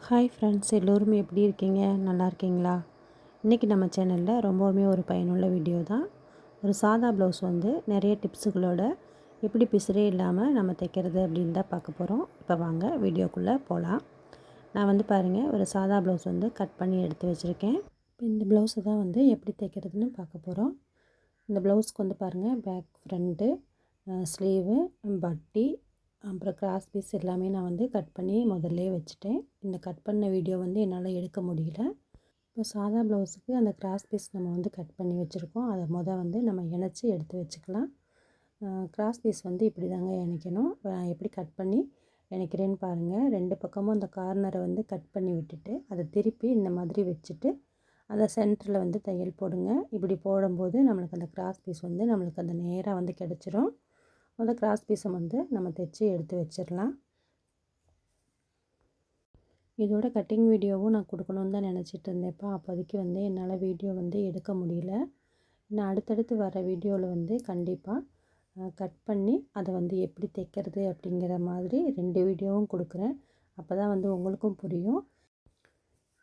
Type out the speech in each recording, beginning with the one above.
Hi friends, எல்லோருமே எப்படி இருக்கீங்க? நல்லா இருக்கீங்களா? இன்றைக்கி நம்ம சேனலில் ரொம்பவுமே ஒரு பயனுள்ள வீடியோ தான். ஒரு சாதா ப்ளவுஸ் வந்து நிறைய டிப்ஸுகளோட எப்படி பிசுறே இல்லாமல் நம்ம தைக்கிறது அப்படின்னு தான் பார்க்க போகிறோம். இப்போ வாங்க வீடியோக்குள்ளே போகலாம். நான் வந்து பாருங்கள், ஒரு சாதா ப்ளவுஸ் வந்து கட் பண்ணி எடுத்து வச்சுருக்கேன். இப்போ இந்த ப்ளவுஸை தான் வந்து எப்படி தைக்கிறதுன்னு பார்க்க போகிறோம். இந்த ப்ளவுஸ்க்கு வந்து பாருங்கள், பேக், ஃப்ரண்ட்டு, ஸ்லீவு, பட்டி, அப்புறம் கிராஸ் பீஸ் எல்லாமே நான் வந்து கட் பண்ணி முதல்லே வச்சுட்டேன். இந்த கட் பண்ண வீடியோ வந்து என்னால் எடுக்க முடியல. இப்போ சாதா ப்ளவுஸுக்கு அந்த கிராஸ் பீஸ் நம்ம வந்து கட் பண்ணி வச்சுருக்கோம். அதை வந்து நம்ம இணைச்சி எடுத்து வச்சுக்கலாம். கிராஸ் பீஸ் வந்து இப்படி தாங்க இணைக்கணும். எப்படி கட் பண்ணி இணைக்கிறேன்னு பாருங்கள். 2 பக்கமும் அந்த கார்னரை வந்து கட் பண்ணி விட்டுட்டு அதை திருப்பி இந்த மாதிரி வச்சுட்டு அதை சென்டரில் வந்து தையல் போடுங்க. இப்படி போடும்போது நம்மளுக்கு அந்த கிராஸ் பீஸ் வந்து நம்மளுக்கு அந்த நேராக வந்து கிடச்சிரும். அந்த கிராஸ் பீஸை வந்து நம்ம தைச்சி எடுத்து வச்சிடலாம். இதோட கட்டிங் வீடியோவும் நான் கொடுக்கணுன்னு தான் நினச்சிட்டு இருந்தேன்ப்பா. அப்போதைக்கு வந்து என்னால் வீடியோ வந்து எடுக்க முடியல. நான் அடுத்தடுத்து வர வீடியோவில் வந்து கண்டிப்பாக கட் பண்ணி அதை வந்து எப்படி தைக்கிறது அப்படிங்கிற மாதிரி 2 வீடியோவும் கொடுக்குறேன். அப்போ தான் வந்து உங்களுக்கும் புரியும்.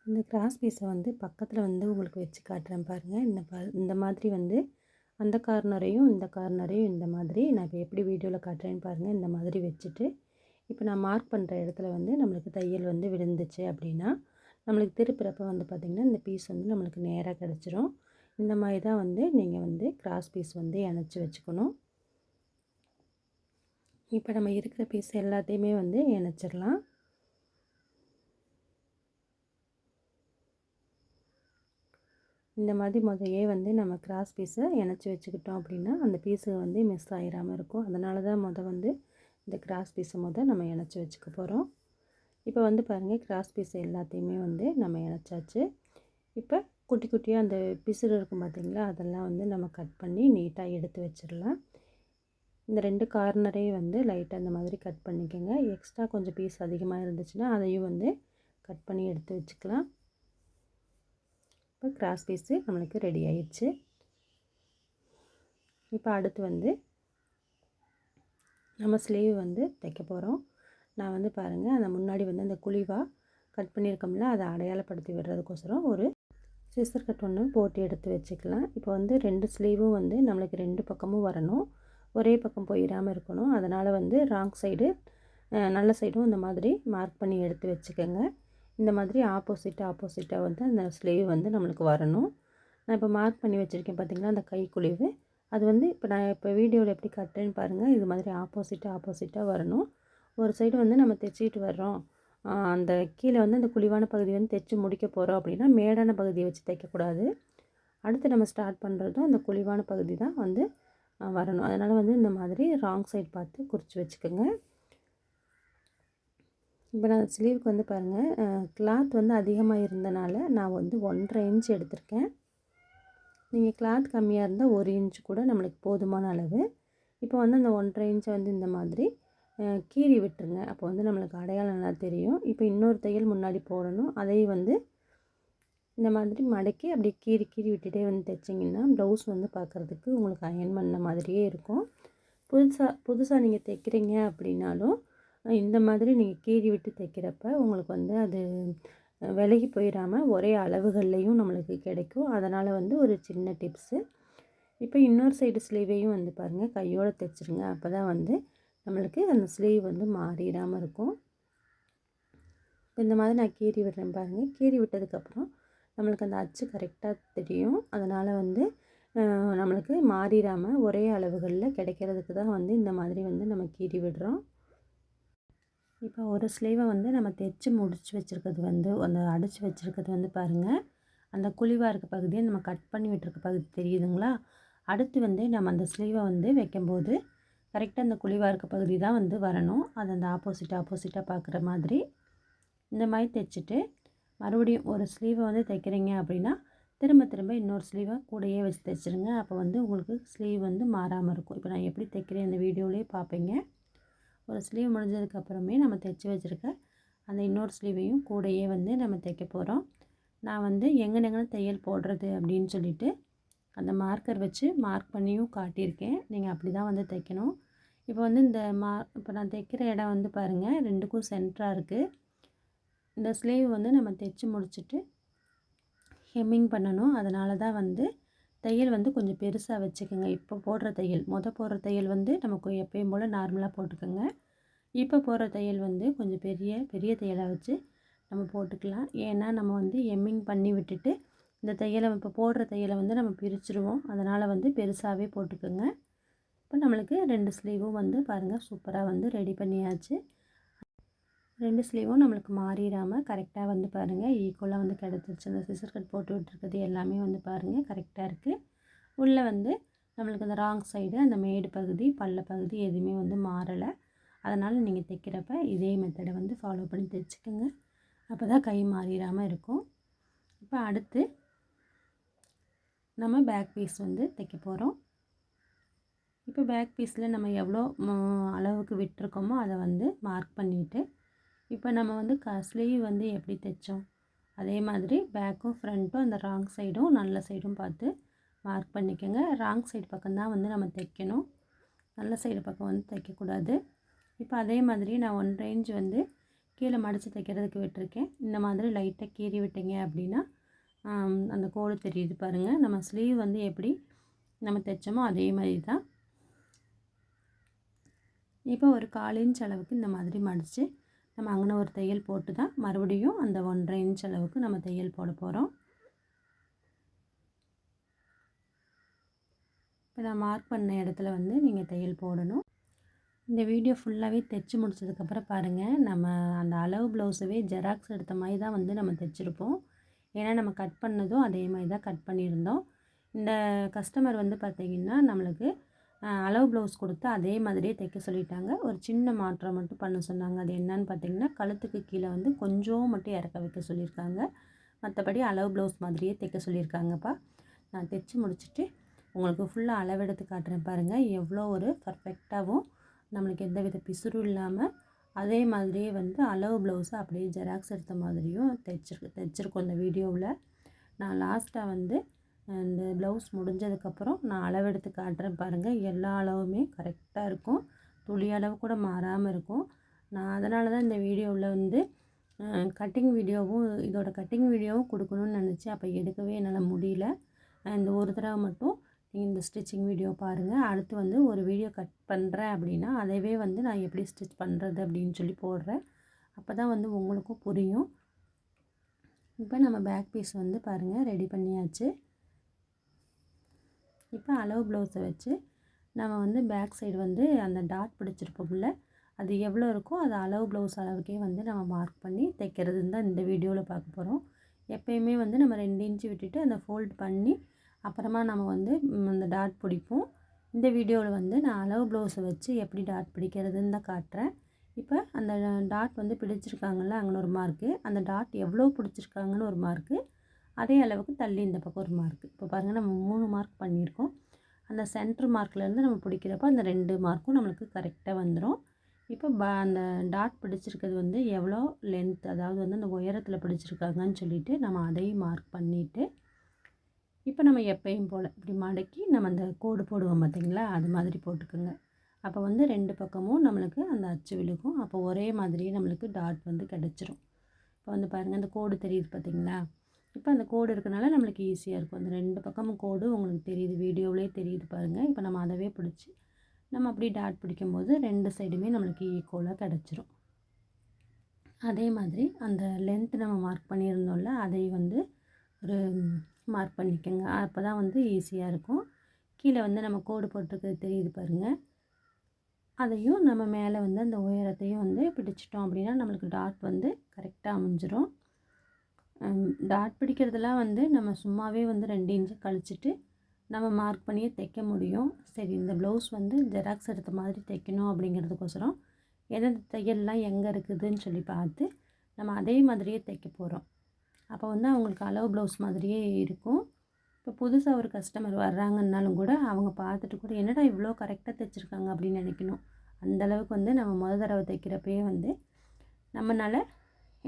இந்த கிராஸ் பீஸை வந்து பக்கத்தில் வந்து உங்களுக்கு வச்சு காட்டுறேன் பாருங்கள். இந்த மாதிரி வந்து அந்த கார்னரையும் இந்த கார்னரையும் இந்த மாதிரி நான் இப்போ எப்படி வீடியோவில் காட்டுறேன்னு பாருங்கள். இந்த மாதிரி வச்சுட்டு இப்போ நான் மார்க் பண்ணுற இடத்துல வந்து நம்மளுக்கு தையல் வந்து விழுந்துச்சு அப்படின்னா நம்மளுக்கு திருப்புறப்ப வந்து பார்த்திங்கன்னா இந்த பீஸ் வந்து நம்மளுக்கு நேராக கிடச்சிரும். இந்த மாதிரி தான் வந்து நீங்கள் வந்து கிராஸ் பீஸ் வந்து இணைச்சி வச்சுக்கணும். இப்போ நம்ம இருக்கிற பீஸ் எல்லாத்தையுமே வந்து இணைச்சிடலாம். இந்த மாதிரி முதலையே வந்து நம்ம கிராஸ் பீஸை இணைச்சி வச்சுக்கிட்டோம் அப்படின்னா அந்த பீஸு வந்து மிஸ் ஆகிடாமல் இருக்கும். அதனால தான் வந்து இந்த கிராஸ் பீஸை நம்ம இணைச்சி வச்சுக்க போகிறோம். இப்போ வந்து பாருங்கள், கிராஸ் பீஸ் எல்லாத்தையுமே வந்து நம்ம இணைச்சாச்சு. இப்போ குட்டி குட்டியாக அந்த பிசுறு இருக்கும் பார்த்திங்களா, அதெல்லாம் வந்து நம்ம கட் பண்ணி நீட்டாக எடுத்து வச்சிடலாம். இந்த 2 கார்னரையும் வந்து லைட்டாக இந்த மாதிரி கட் பண்ணிக்கோங்க. எக்ஸ்ட்ரா கொஞ்சம் பீஸ் அதிகமாக இருந்துச்சுன்னா அதையும் வந்து கட் பண்ணி எடுத்து வச்சுக்கலாம். இப்போ கிராஸ் பீஸு நம்மளுக்கு ரெடி ஆயிடுச்சு. இப்போ அடுத்து வந்து நம்ம ஸ்லீவ் வந்து தைக்க போகிறோம். நான் வந்து பாருங்கள், அந்த முன்னாடி வந்து அந்த குழிவாக கட் பண்ணியிருக்கோம்ல, அதை அடையாளப்படுத்தி விடுறதுக்கோசரம் ஒரு சிசர் கட் ஒன்று போட்டு எடுத்து வச்சுக்கலாம். இப்போ வந்து 2 ஸ்லீவும் வந்து நம்மளுக்கு 2 பக்கமும் வரணும். ஒரே பக்கம் போயிடாமல் இருக்கணும். அதனால் வந்து ராங் சைடு நல்ல சைடும் இந்த மாதிரி மார்க் பண்ணி எடுத்து வச்சுக்கோங்க. இந்த மாதிரி ஆப்போசிட்டாக வந்து அந்த ஸ்லீவ் வந்து நம்மளுக்கு வரணும். நான் இப்போ மார்க் பண்ணி வச்சுருக்கேன் பார்த்திங்களா, அந்த கை குழிவு. அது வந்து நான் இப்போ வீடியோவில் எப்படி கட்டுறேன்னு பாருங்கள். இது மாதிரி ஆப்போசிட்டாக வரணும். ஒரு சைடு வந்து நம்ம தைச்சிட்டு வர்றோம், அந்த கீழே வந்து அந்த குழிவான பகுதி வந்து தைச்சி முடிக்க போகிறோம் அப்படின்னா மேடான பகுதியை வச்சு தைக்கக்கூடாது. அடுத்து நம்ம ஸ்டார்ட் பண்ணுறதும் அந்த குழிவான பகுதி தான் வந்து வரணும். அதனால் வந்து இந்த மாதிரி ராங் சைடு பார்த்து குறித்து வச்சுக்கோங்க. இப்போ நான் ஸ்லீவுக்கு வந்து பாருங்கள், கிளாத் வந்து அதிகமாக இருந்தனால நான் வந்து 1.5 இன்ச் எடுத்திருக்கேன். நீங்கள் கிளாத் கம்மியாக இருந்தால் 1 இன்ச் கூட நம்மளுக்கு போதுமான அளவு. இப்போ வந்து அந்த 1.5 இன்ச்சை வந்து இந்த மாதிரி கீறி விட்டுருங்க. அப்போ வந்து நம்மளுக்கு அடையாளம் நல்லா தெரியும். இப்போ இன்னொரு தையல் முன்னாடி போடணும். அதையும் வந்து இந்த மாதிரி மடக்கி அப்படியே கீறி விட்டுட்டே வந்து தைச்சிங்கன்னா ப்ளவுஸ் வந்து பார்க்குறதுக்கு உங்களுக்கு அயன் பண்ண மாதிரியே இருக்கும். புதுசாக நீங்கள் தைக்கிறீங்க அப்படின்னாலும் இந்த மாதிரி நீங்கள் கீறி விட்டு தைக்கிறப்ப உங்களுக்கு வந்து அது விலகி போயிடாமல் ஒரே அளவுகள்லையும் நம்மளுக்கு கிடைக்கும். அதனால் வந்து ஒரு சின்ன டிப்ஸு. இப்போ இன்னொரு சைடு ஸ்லீவையும் வந்து பாருங்கள், கையோடு தைச்சிருங்க. அப்போ தான் வந்து நம்மளுக்கு அந்த ஸ்லீவ் வந்து மாறிடாமல் இருக்கும். இந்த மாதிரி நான் கீறி விடுறேன் பாருங்கள். கீறி விட்டதுக்கப்புறம் நம்மளுக்கு அந்த அச்சு கரெக்டாக தெரியும். அதனால் வந்து நம்மளுக்கு மாறிடாமல் ஒரே அளவுகளில் கிடைக்கிறதுக்கு தான் வந்து இந்த மாதிரி வந்து நம்ம கீறி விடுறோம். இப்போ ஒரு ஸ்லீவை வந்து நம்ம தைச்சி முடிச்சு வச்சுருக்கிறது வந்து அந்த அடித்து வச்சுருக்கிறது வந்து பாருங்கள், அந்த குழிவாக இருக்க பகுதியை நம்ம கட் பண்ணி விட்டுருக்க பகுதி தெரியுதுங்களா? அடுத்து வந்து நம்ம அந்த ஸ்லீவை வந்து வைக்கும்போது கரெக்டாக அந்த குழிவாக இருக்க பகுதி தான் வந்து வரணும். அது அந்த ஆப்போசிட்டாக பார்க்குற மாதிரி இந்த மாதிரி தைச்சிட்டு மறுபடியும் ஒரு ஸ்லீவை வந்து தைக்கிறீங்க அப்படின்னா திரும்ப இன்னொரு ஸ்லீவை கூடையே வச்சு தைச்சிருங்க. அப்போ வந்து உங்களுக்கு ஸ்லீவ் வந்து மாறாமல் இருக்கும். இப்போ நான் எப்படி தைக்கிறேன் இந்த வீடியோலேயே பார்ப்பீங்க. ஒரு ஸ்லீவ் முடிஞ்சதுக்கப்புறமே நம்ம தைச்சி வச்சுருக்க அந்த இன்னொரு ஸ்லீவையும் கூடையே வந்து நம்ம தைக்க போகிறோம். நான் வந்து எங்கெங்கன்னு தையல் போடுறது அப்படின்னு சொல்லிட்டு அந்த மார்க்கர் வச்சு மார்க் பண்ணியும் காட்டியிருக்கேன். நீங்கள் அப்படி தான் வந்து தைக்கணும். இப்போ வந்து இப்போ நான் தைக்கிற இடம் வந்து பாருங்கள், 2க்கும் சென்டராக இருக்குது. இந்த ஸ்லீவ் வந்து நம்ம தைச்சி முடிச்சுட்டு ஹெம்மிங் பண்ணணும். அதனால தான் வந்து தையல் வந்து கொஞ்சம் பெருசாக வச்சுக்கோங்க. இப்போ போடுற தையல் போடுற தையல் வந்து நமக்கு எப்பயும் போல் நார்மலாக போட்டுக்கோங்க. இப்போ போடுற தையல் வந்து கொஞ்சம் பெரிய பெரிய தையலாக வச்சு நம்ம போட்டுக்கலாம். ஏன்னா நம்ம வந்து எம்மிங் பண்ணி விட்டுட்டு இந்த தையலை இப்போ போடுற தையலை வந்து நம்ம பிரிச்சுருவோம். அதனால் வந்து பெருசாகவே போட்டுக்கோங்க. இப்போ நம்மளுக்கு 2 ஸ்லீவும் வந்து பாருங்கள் சூப்பராக வந்து ரெடி பண்ணியாச்சு. 2 ஸ்லீவும் நம்மளுக்கு மாறிடாமல் கரெக்டாக வந்து பாருங்கள் ஈக்குவலாக வந்து கிடச்சிருச்சு. அந்த சிசர் கட் போட்டு விட்டுருக்குது எல்லாமே வந்து பாருங்கள் கரெக்டாக இருக்குது. உள்ளே வந்து நம்மளுக்கு அந்த ராங் சைடு அந்த மேடு பகுதி பல்ல பகுதி எதுவுமே வந்து மாறலை. அதனால் நீங்கள் தைக்கிறப்ப இதே மெத்தடை வந்து ஃபாலோ பண்ணி தைச்சிக்கோங்க. அப்போ தான் கை மாறிடாமல் இருக்கும். இப்போ அடுத்து நம்ம பேக் பீஸ் வந்து தைக்க போகிறோம். இப்போ பேக் பீஸில் நம்ம எவ்வளோ அளவுக்கு விட்டுருக்கோமோ அதை வந்து மார்க் பண்ணிவிட்டு இப்போ நம்ம வந்து ஸ்லீவ் வந்து எப்படி தைச்சோம் அதே மாதிரி பேக்கும் ஃப்ரண்ட்டும் அந்த ராங் சைடும் நல்ல சைடும் பார்த்து மார்க் பண்ணிக்கோங்க. ராங் சைடு பக்கம்தான் வந்து நம்ம தைக்கணும், நல்ல சைடு பக்கம் வந்து தைக்கக்கூடாது. இப்போ அதே மாதிரி நான் 1 இன்ச் வந்து கீழே மடித்து தைக்கிறதுக்கு விட்டுருக்கேன். இந்த மாதிரி லைட்டாக கீறி விட்டீங்க அப்படின்னா அந்த கோடு தெரியுது பாருங்கள். நம்ம ஸ்லீவ் வந்து எப்படி நம்ம தைச்சோமோ அதே மாதிரி தான். இப்போ ஒரு 1/4 இன்ச் அளவுக்கு இந்த மாதிரி மடித்து நம்ம அங்கே ஒரு தையல் போட்டு தான் மறுபடியும் அந்த 1.5 இன்ச் அளவுக்கு நம்ம தையல் போட போகிறோம். இப்போ நான் மார்க் பண்ண இடத்துல வந்து நீங்கள் தையல் போடணும். இந்த வீடியோ ஃபுல்லாகவே தைச்சி முடிச்சதுக்கப்புறம் பாருங்கள், நம்ம அந்த அளவு ப்ளவுஸவே ஜெராக்ஸ் எடுத்த மாதிரி தான் வந்து நம்ம தைச்சிருப்போம். ஏன்னா நம்ம கட் பண்ணதும் அதே மாதிரி தான் கட் பண்ணியிருந்தோம். இந்த கஸ்டமர் வந்து பார்த்திங்கன்னா நம்மளுக்கு அளவு ப்ளவுஸ் கொடுத்து அதே மாதிரியே தைக்க சொல்லிட்டாங்க. ஒரு சின்ன மாற்றம் மட்டும் பண்ண சொன்னாங்க. அது என்னன்னு பார்த்திங்கன்னா கழுத்துக்கு கீழே வந்து கொஞ்சம் மட்டும் இறக்க வைக்க சொல்லியிருக்காங்க. மற்றபடி அளவு ப்ளவுஸ் மாதிரியே தைக்க சொல்லியிருக்காங்கப்பா. நான் தைச்சி முடிச்சுட்டு உங்களுக்கு ஃபுல்லாக அளவெடுத்து காட்டுறேன் பாருங்கள். எவ்வளோ ஒரு பர்ஃபெக்டாகவும் நம்மளுக்கு எந்த வித பிசுறும் இல்லாமல் அதே மாதிரியே வந்து அளவு ப்ளவுஸை அப்படியே ஜெராக்ஸ் எடுத்த மாதிரியும் தைச்சிருக்கோம் இந்த வீடியோவில். நான் லாஸ்ட்டாக வந்து இந்த ப்ளவுஸ் முடிஞ்சதுக்கப்புறம் நான் அளவெடுத்து காட்டுறேன் பாருங்கள். எல்லா அளவுமே கரெக்டாக இருக்கும், துளி அளவு கூட மாறாமல் இருக்கும். நான் அதனால தான் இந்த வீடியோவில் வந்து கட்டிங் வீடியோவும் கொடுக்கணும்னு நினச்சேன். அப்போ எடுக்கவே என்னால் முடியல. இந்த ஒரு தடவை மட்டும் நீங்கள் இந்த ஸ்டிச்சிங் வீடியோ பாருங்கள். அடுத்து வந்து ஒரு வீடியோ கட் பண்ணுறேன் அப்படின்னா அதைவே வந்து நான் எப்படி ஸ்டிச் பண்ணுறது அப்படின்னு சொல்லி போடுறேன். அப்போ தான் வந்து உங்களுக்கும் புரியும். இப்போ நம்ம பேக் பீஸ் வந்து பாருங்கள் ரெடி பண்ணியாச்சு. இப்போ அளவு ப்ளவுஸை வச்சு நம்ம வந்து பேக் சைடு வந்து அந்த டாட் பிடிச்சிருப்போம்ல, அது எவ்வளோ இருக்கோ அது அளவு ப்ளவுஸ் அளவுக்கே வந்து நம்ம மார்க் பண்ணி தைக்கிறதுன்னு தான் இந்த வீடியோவில் பார்க்க போகிறோம். எப்பயுமே வந்து நம்ம 2 இன்ச்சு விட்டுட்டு அந்த ஃபோல்ட் பண்ணி அப்புறமா நம்ம வந்து அந்த டாட் பிடிப்போம். இந்த வீடியோவில் வந்து நான் அளவு ப்ளவுஸை வச்சு எப்படி டாட் பிடிக்கிறதுன்னு தான் காட்டுறேன். இப்போ அந்த டாட் வந்து பிடிச்சிருக்காங்கல்ல, அங்கே ஒரு மார்க்கு, அந்த டாட் எவ்வளோ பிடிச்சிருக்காங்கன்னு ஒரு மார்க்கு, அதே அளவுக்கு தள்ளி இந்த பக்கம் ஒரு மார்க்கு. இப்போ பாருங்கள் நம்ம 3 மார்க் பண்ணியிருக்கோம். அந்த சென்ட்ரு மார்க்லேருந்து நம்ம பிடிக்கிறப்ப அந்த 2 மார்க்கும் நம்மளுக்கு கரெக்டாக வந்துடும். இப்போ அந்த டாட் பிடிச்சிருக்கிறது வந்து எவ்வளோ லென்த், அதாவது வந்து அந்த உயரத்தில் பிடிச்சிருக்காங்கன்னு சொல்லிவிட்டு நம்ம அதையும் மார்க் பண்ணிவிட்டு இப்போ நம்ம எப்பயும் போல் இப்படி மடக்கி நம்ம அந்த கோடு போடுவோம் பார்த்திங்களா, அது மாதிரி போட்டுக்கோங்க. அப்போ வந்து 2 பக்கமும் நம்மளுக்கு அந்த அச்சு விழுகும். அப்போ ஒரே மாதிரியே நம்மளுக்கு டாட் வந்து கிடச்சிரும். இப்போ வந்து பாருங்கள் அந்த கோடு தெரியுது பார்த்திங்களா. இப்போ அந்த கோடு இருக்கனால நம்மளுக்கு ஈஸியாக இருக்கும். அந்த 2 பக்கமும் கோடு உங்களுக்கு தெரியுது, வீடியோவிலே தெரியுது பாருங்கள். இப்போ நம்ம அதவே பிடிச்சி நம்ம அப்படி டாட் பிடிக்கும்போது 2 சைடுமே நம்மளுக்கு ஈக்குவலாக கிடச்சிரும். அதே மாதிரி அந்த லென்த் நம்ம மார்க் பண்ணியிருந்தோம்ல, அதை வந்து ஒரு மார்க் பண்ணிக்கோங்க. அப்போ தான் வந்து ஈஸியாக இருக்கும். கீழே வந்து நம்ம கோடு போட்டிருக்கிறது தெரியுது பாருங்கள். அதையும் நம்ம மேலே வந்து அந்த உயரத்தையும் வந்து பிடிச்சிட்டோம் அப்படின்னா நம்மளுக்கு டாட் வந்து கரெக்டாக அமைஞ்சிரும். டாட் பிடிக்கிறதுலாம் வந்து நம்ம சும்மாவே வந்து 2 இன்ச்சு கழிச்சிட்டு நம்ம மார்க் பண்ணியே தைக்க முடியும். சரி, இந்த ப்ளவுஸ் வந்து ஜெராக்ஸ் எடுத்த மாதிரி தைக்கணும் அப்படிங்கிறதுக்கோசரம் எந்தெந்த தையல்லாம் எங்கே இருக்குதுன்னு சொல்லி பார்த்து நம்ம அதே மாதிரியே தைக்க போகிறோம். அப்போ வந்து அவங்களுக்கு அளவு ப்ளவுஸ் மாதிரியே இருக்கும். இப்போ புதுசாக ஒரு கஸ்டமர் வர்றாங்கன்னாலும் கூட அவங்க பார்த்துட்டு கூட என்னடா இவ்வளோ கரெக்டாக தைச்சிருக்காங்க அப்படின்னு நினைக்கணும். அந்தளவுக்கு வந்து நம்ம தடவை தைக்கிறப்பயே வந்து நம்மளால்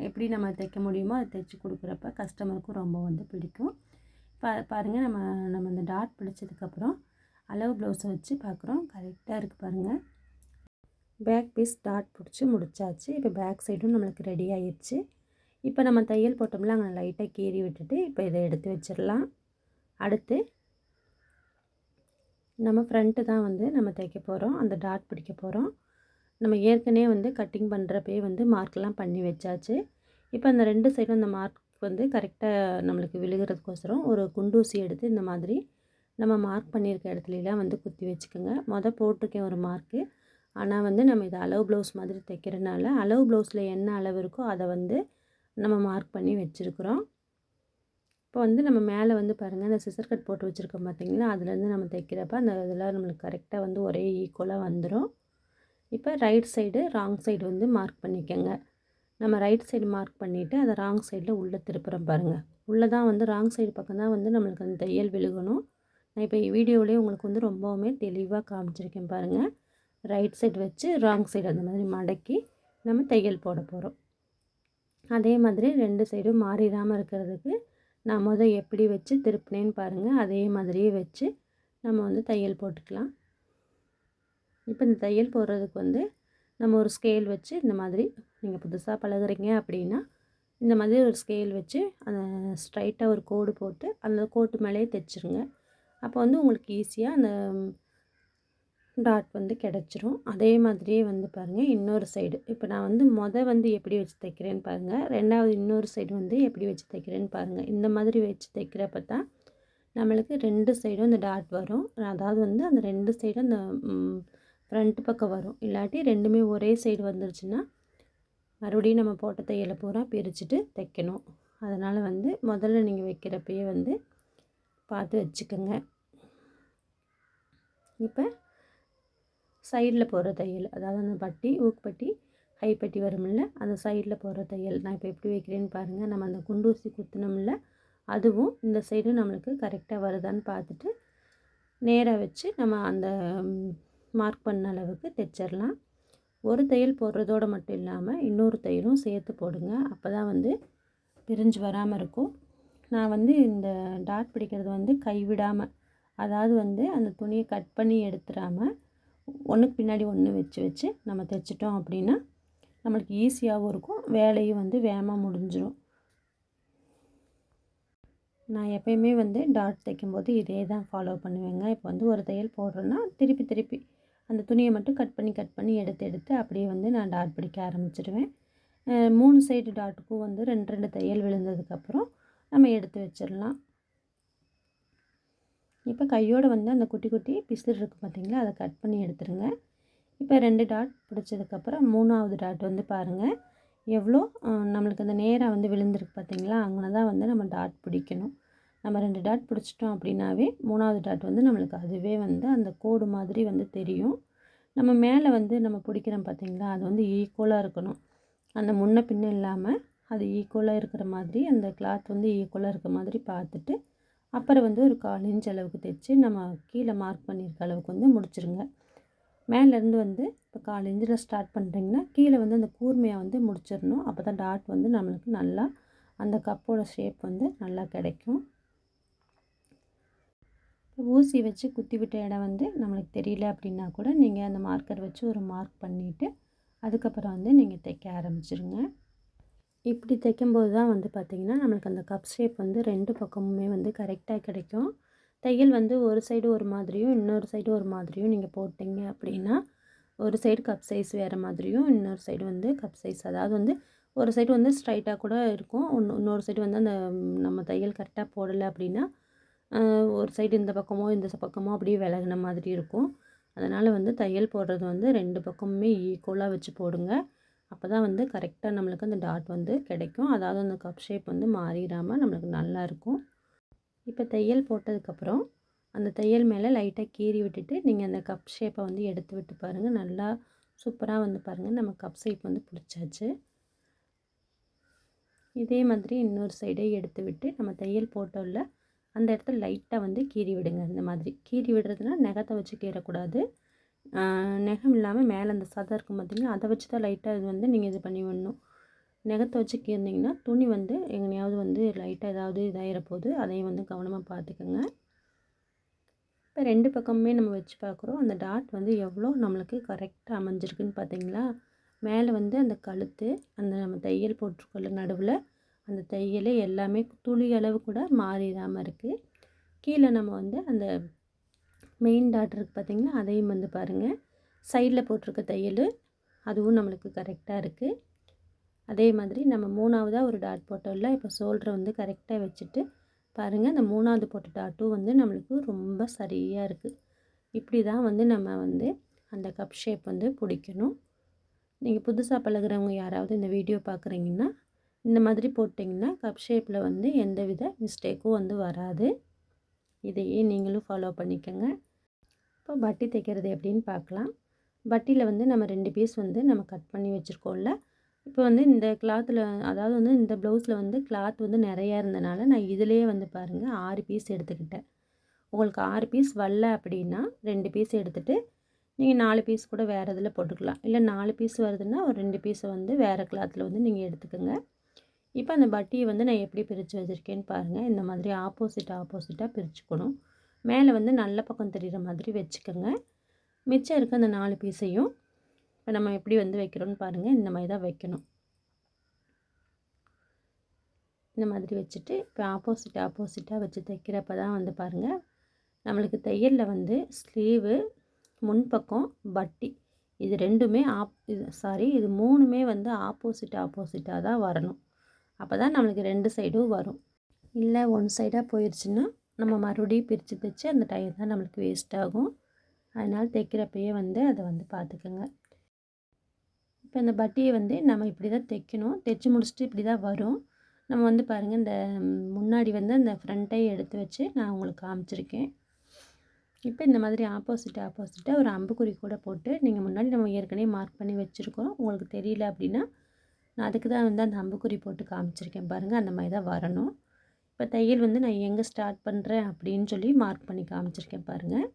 எப்படி நம்ம தைக்க முடியுமோ அதை தைச்சி கொடுக்குறப்ப கஸ்டமருக்கும் ரொம்ப வந்து பிடிக்கும். பாருங்கள் நம்ம அந்த டாட் பிடிச்சதுக்கப்புறம் அளவு ப்ளவுஸை வச்சு பார்க்குறோம், கரெக்டாக இருக்குது பாருங்கள். பேக் பீஸ் டாட் பிடிச்சி முடிச்சாச்சு. இப்போ பேக் சைடும் நம்மளுக்கு ரெடி ஆயிடுச்சு. இப்போ நம்ம தையல் போட்டோம்ல அங்கே லைட்டாக கீறி விட்டுட்டு இப்போ இதை எடுத்து வச்சிடலாம். அடுத்து நம்ம ஃப்ரண்ட்டு தான் வந்து நம்ம தைக்க போகிறோம், அந்த டாட் பிடிக்க போகிறோம். நம்ம ஏற்கனவே வந்து கட்டிங் பண்ணுறப்பே வந்து மார்க்லாம் பண்ணி வச்சாச்சு. இப்போ அந்த 2 சைடும் அந்த மார்க் வந்து கரெக்டாக நம்மளுக்கு விழுகிறதுக்கோசரம் ஒரு குண்டூசி எடுத்து இந்த மாதிரி நம்ம மார்க் பண்ணியிருக்க இடத்துலலாம் வந்து குத்தி வச்சுக்கோங்க. போட்டிருக்கேன் ஒரு மார்க்கு. ஆனால் வந்து நம்ம இதை அளவு ப்ளவுஸ் மாதிரி தைக்கிறனால அளவு ப்ளவுஸில் என்ன அளவு இருக்கோ அதை வந்து நம்ம மார்க் பண்ணி வச்சுருக்குறோம். இப்போ வந்து நம்ம மேலே வந்து பாருங்கள், அந்த சிசர் கட் போட்டு வச்சுருக்கோம் பார்த்தீங்களா, அதுலேருந்து நம்ம தைக்கிறப்ப அந்த இதெல்லாம் நம்மளுக்கு கரெக்டாக வந்து ஒரே ஈக்குவலாக வந்துடும். இப்போ ரைட் சைடு ராங் சைடு வந்து மார்க் பண்ணிக்கோங்க. நம்ம ரைட் சைடு மார்க் பண்ணிவிட்டு அதை ராங் சைடில் உள்ளே திருப்புறோம் பாருங்கள். உள்ளே தான் வந்து ராங் சைடு பக்கம் தான் வந்து நம்மளுக்கு அந்த தையல் விழுகணும். நான் இப்போ வீடியோவிலே உங்களுக்கு வந்து ரொம்பவுமே தெளிவாக காமிச்சிருக்கேன் பாருங்கள். ரைட் சைடு வச்சு ராங் சைடு அந்த மாதிரி மடக்கி நம்ம தையல் போட போகிறோம். அதே மாதிரி 2 சைடும் மாறிடாமல் இருக்கிறதுக்கு நான் எப்படி வச்சு திருப்பினேன்னு பாருங்கள், அதே மாதிரியே வச்சு நம்ம வந்து தையல் போட்டுக்கலாம். இப்போ இந்த தையல் போடுறதுக்கு வந்து நம்ம ஒரு ஸ்கேல் வச்சு இந்த மாதிரி, நீங்கள் புதுசாக பழகுறீங்க அப்படின்னா இந்த மாதிரி ஒரு ஸ்கேல் வச்சு அந்த ஸ்ட்ரைட்டாக ஒரு கோடு போட்டு அந்த கோட்டு மேலேயே தைச்சிருங்க. அப்போ வந்து உங்களுக்கு ஈஸியாக அந்த டாட் வந்து கிடச்சிரும். அதே மாதிரியே வந்து பாருங்கள் இன்னொரு சைடு, இப்போ நான் வந்து வந்து எப்படி வச்சு தைக்கிறேன்னு பாருங்கள், ரெண்டாவது இன்னொரு சைடு வந்து எப்படி வச்சு தைக்கிறேன்னு பாருங்கள். இந்த மாதிரி வச்சு தைக்கிறப்ப தான் நம்மளுக்கு 2 சைடும் அந்த டாட் வரும். அதாவது வந்து அந்த 2 சைடும் அந்த ஃப்ரண்ட் பக்கம் வரும். இல்லாட்டி ரெண்டுமே ஒரே சைடு வந்துருச்சுன்னா மறுபடியும் நம்ம போட்ட தையலை பூரா பிரிச்சுட்டு தைக்கணும். அதனால் வந்து முதல்ல நீங்கள் வைக்கிறப்பயே வந்து பார்த்து வச்சுக்கோங்க. இப்போ சைடில் போடுற தையல், அதாவது அந்த பட்டி ஊக்குப்பட்டி கைப்பட்டி வரும்ல, அந்த சைடில் போடுற தையல் நான் இப்போ எப்படி வைக்கிறேன்னு பாருங்கள். நம்ம அந்த குண்டூசி குத்தினோம்ல, அதுவும் இந்த சைடு நம்மளுக்கு கரெக்டாக வருதான்னு பார்த்துட்டு நேராக வச்சு நம்ம அந்த மார்க் பண்ண அளவுக்கு தைச்சிடலாம். ஒரு தையல் போடுறதோடு மட்டும் இல்லாமல் இன்னொரு தையலும் சேர்த்து போடுங்க. அப்போ தான் வந்து பிரிஞ்சு வராமல் இருக்கும். நான் வந்து இந்த டாட் பிடிக்கிறது வந்து கைவிடாமல், அதாவது வந்து அந்த துணியை கட் பண்ணி எடுத்துடாமல் ஒன்றுக்கு பின்னாடி ஒன்று வச்சு வச்சு நம்ம தைச்சிட்டோம் அப்படின்னா நம்மளுக்கு ஈஸியாகவும் இருக்கும், வேலையும் வந்து வேகமாக முடிஞ்சிடும். நான் எப்பயுமே வந்து டாட் தைக்கும்போது இதே தான் ஃபாலோ பண்ணுவேங்க. இப்போ வந்து ஒரு தையல் போடுறேன்னா திருப்பி அந்த துணியை மட்டும் கட் பண்ணி எடுத்து அப்படியே வந்து நான் டாட் பிடிக்க ஆரம்பிச்சிடுவேன். 3 சைடு டாட்டுக்கும் வந்து 2 தையல் விழுந்ததுக்கப்புறம் நம்ம எடுத்து வச்சிடலாம். இப்போ கையோடு வந்து அந்த குட்டி குட்டி பிசிறு இருக்குது பார்த்திங்களா, அதை கட் பண்ணி எடுத்துருங்க. இப்போ 2 டாட் பிடிச்சதுக்கப்புறம் 3ஆவது டாட் வந்து பாருங்கள் எவ்வளோ நம்மளுக்கு அந்த நேராக வந்து விழுந்திருக்கு பார்த்திங்களா, அங்கே தான் வந்து நம்ம டாட் பிடிக்கணும். நம்ம 2 டாட் பிடிச்சிட்டோம் அப்படின்னாவே 3ஆவது டாட் வந்து நம்மளுக்கு அதுவே வந்து அந்த கோடு மாதிரி வந்து தெரியும். நம்ம மேலே வந்து நம்ம பிடிக்கிறோம் பார்த்திங்களா, அது வந்து ஈக்குவலாக இருக்கணும். அந்த முன்ன பின்ன இல்லாமல் அது ஈக்குவலாக இருக்கிற மாதிரி, அந்த கிளாத் வந்து ஈக்குவலாக இருக்கிற மாதிரி பார்த்துட்டு அப்புறம் வந்து ஒரு 1/4 இன்ச் அளவுக்கு தைச்சி நம்ம கீழே மார்க் பண்ணியிருக்க அளவுக்கு வந்து முடிச்சிருங்க. மேலேருந்து வந்து இப்போ 1/4 இன்ச்சில் ஸ்டார்ட் பண்ணுறீங்கன்னா கீழே வந்து அந்த கூர்மையாக வந்து முடிச்சிடணும். அப்போ தான் டாட் வந்து நம்மளுக்கு நல்லா அந்த கப்போட ஷேப் வந்து நல்லா கிடைக்கும். ஊசி வச்சு குத்தி விட்ட இடம் வந்து நம்மளுக்கு தெரியல அப்படின்னா கூட நீங்கள் அந்த மார்க்கர் வச்சு ஒரு மார்க் பண்ணிவிட்டு அதுக்கப்புறம் வந்து நீங்கள் தைக்க ஆரம்பிச்சிருங்க. இப்படி தைக்கும்போது தான் வந்து பார்த்திங்கன்னா நம்மளுக்கு அந்த கப் ஷேப் வந்து 2 பக்கமுமே வந்து கரெக்டாக கிடைக்கும். தையல் வந்து ஒரு சைடு ஒரு மாதிரியும் இன்னொரு சைடு ஒரு மாதிரியும் நீங்கள் போட்டிங்க அப்படின்னா ஒரு சைடு கப் சைஸ் வேறு மாதிரியும் இன்னொரு சைடு வந்து கப் சைஸ், அதாவது வந்து ஒரு சைடு வந்து ஸ்ட்ரைட்டாக கூட இருக்கும், இன்னொரு சைடு வந்து அந்த நம்ம தையல் கரெக்டாக போடலை அப்படின்னா ஒரு சைடு இந்த பக்கமோ இந்த பக்கமோ அப்படியே விலகின மாதிரி இருக்கும். அதனால் வந்து தையல் போடுறது வந்து 2 பக்கமுமே ஈக்குவலாக வச்சு போடுங்க. அப்போ தான் வந்து கரெக்டாக நம்மளுக்கு அந்த டாட் வந்து கிடைக்கும். அதாவது அந்த கப் ஷேப் வந்து மாறிடாமல் நம்மளுக்கு நல்லாயிருக்கும். இப்போ தையல் போட்டதுக்கப்புறம் அந்த தையல் மேலே லைட்டாக கீறி விட்டுட்டு நீங்கள் அந்த கப் ஷேப்பை வந்து எடுத்து விட்டு பாருங்கள். நல்லா சூப்பராக வந்து பாருங்கள் நம்ம கப் ஷேப் வந்து பிடிச்சாச்சு. இதே மாதிரி இன்னொரு சைடே எடுத்து விட்டு நம்ம தையல் போட்டோம்ல அந்த இடத்துல லைட்டாக வந்து கீறி விடுங்க. இந்த மாதிரி கீறி விடுறதுனா நகத்தை வச்சு கீறக்கூடாது, நகம் இல்லாமல் மேலே அந்த சதை இருக்கும் பார்த்திங்கன்னா அதை வச்சு தான் லைட்டாக இது வந்து நீங்கள் இது பண்ணி விடணும். நகத்தை வச்சு கீறினீங்கன்னா துணி வந்து எங்கேயாவது வந்து லைட்டாக ஏதாவது இதாகிற போது அதையும் வந்து கவனமாக பார்த்துக்கோங்க. இப்போ 2 பக்கமுமே நம்ம வச்சு பார்க்குறோம். அந்த டாட் வந்து எவ்வளோ நம்மளுக்கு கரெக்டாக அமைஞ்சிருக்குன்னு பார்த்தீங்களா. மேலே வந்து அந்த கழுத்து, அந்த நம்ம தையல் போட்டிருக்கோம்ல நடுவில், அந்த தையல் எல்லாமே துளி அளவு கூட மாறிடாமல் இருக்குது. கீழே நம்ம வந்து அந்த மெயின் டாட் இருக்குது பார்த்திங்கன்னா, அதையும் வந்து பாருங்கள் சைடில் போட்டிருக்க தையல் அதுவும் நம்மளுக்கு கரெக்டாக இருக்குது. அதே மாதிரி நம்ம 3வதாக ஒரு டாட் போட்டோம்ல, இப்போ ஷோல்டரை வந்து கரெக்டாக வச்சுட்டு பாருங்கள், அந்த 3வது போட்ட டாட்டும் வந்து நம்மளுக்கு ரொம்ப சரியாக இருக்குது. இப்படி தான் வந்து நம்ம வந்து அந்த கப் ஷேப் வந்து பிடிக்கணும். நீங்கள் புதுசாக பழகுறவங்க யாராவது இந்த வீடியோ பார்க்குறீங்கன்னா இந்த மாதிரி போட்டிங்கன்னா கப் ஷேப்பில் வந்து எந்தவித மிஸ்டேக்கும் வந்து வராது. இதையே நீங்களும் ஃபாலோ பண்ணிக்கோங்க. இப்போ பட்டி தைக்கிறது எப்படின்னு பார்க்கலாம். பட்டியில் வந்து நம்ம 2 பீஸ் வந்து நம்ம கட் பண்ணி வச்சுருக்கோம்ல. இப்போ வந்து இந்த கிளாத்தில், அதாவது வந்து இந்த ப்ளவுஸில் வந்து கிளாத் வந்து நிறையா இருந்தனால நான் இதிலேயே வந்து பாருங்கள் 6 பீஸ் எடுத்துக்கிட்டேன். உங்களுக்கு 6 பீஸ் வரல அப்படின்னா 2 பீஸ் எடுத்துகிட்டு நீங்கள் 4 பீஸ் கூட வேறு இதில் போட்டுக்கலாம். இல்லை 4 பீஸ் வருதுன்னா ஒரு 2 பீஸை வந்து வேறு கிளாத்தில் வந்து நீங்கள் எடுத்துக்கோங்க. இப்போ அந்த பட்டியை வந்து நான் எப்படி பிரித்து வச்சுருக்கேன்னு பாருங்கள். இந்த மாதிரி ஆப்போசிட்டாக பிரிச்சுக்கணும். மேலே வந்து நல்ல பக்கம் தெரிகிற மாதிரி வச்சுக்கோங்க. மிச்சம் இருக்க அந்த 4 பீஸையும் இப்போ நம்ம எப்படி வந்து வைக்கிறோன்னு பாருங்கள். இந்த மாதிரி தான் வைக்கணும். இந்த மாதிரி வச்சுட்டு இப்போ ஆப்போசிட்டாக வச்சு தைக்கிறப்ப தான் வந்து பாருங்கள் நம்மளுக்கு தையலில் வந்து ஸ்லீவு, முன்பக்கம், பட்டி இது 2மே இது 3மே வந்து ஆப்போசிட்டாக தான் வரணும். அப்போ தான் நம்மளுக்கு 2 சைடும் வரும். இல்லை ஒன் சைடாக போயிடுச்சுன்னா நம்ம மறுபடியும் பிரித்து தைச்சு அந்த டைம் தான் நம்மளுக்கு வேஸ்ட் ஆகும். அதனால் தைக்கிறப்பயே வந்து அதை வந்து பார்த்துக்கோங்க. இப்போ இந்த பட்டியை வந்து நம்ம இப்படி தான் தைக்கணும். தைச்சி முடிச்சுட்டு இப்படி தான் வரும். நம்ம வந்து பாருங்கள் இந்த முன்னாடி வந்து அந்த ஃப்ரண்ட்டை எடுத்து வச்சு நான் உங்களுக்கு காமிச்சிருக்கேன். இப்போ இந்த மாதிரி ஆப்போசிட்டாக ஒரு அம்புக்குறி கூட போட்டு நீங்கள் முன்னாடி நம்ம ஏற்கனவே மார்க் பண்ணி வச்சுருக்கோம். உங்களுக்கு தெரியல அப்படின்னா நான் அதுக்கு தான் வந்து அந்த அம்புக்குறி போட்டு காமிச்சிருக்கேன் பாருங்கள். அந்த மாதிரி தான் வரணும். இப்போ தையல் வந்து நான் எங்கே ஸ்டார்ட் பண்ணுறேன் அப்படின்னு சொல்லி மார்க் பண்ணி காமிச்சிருக்கேன் பாருங்கள்.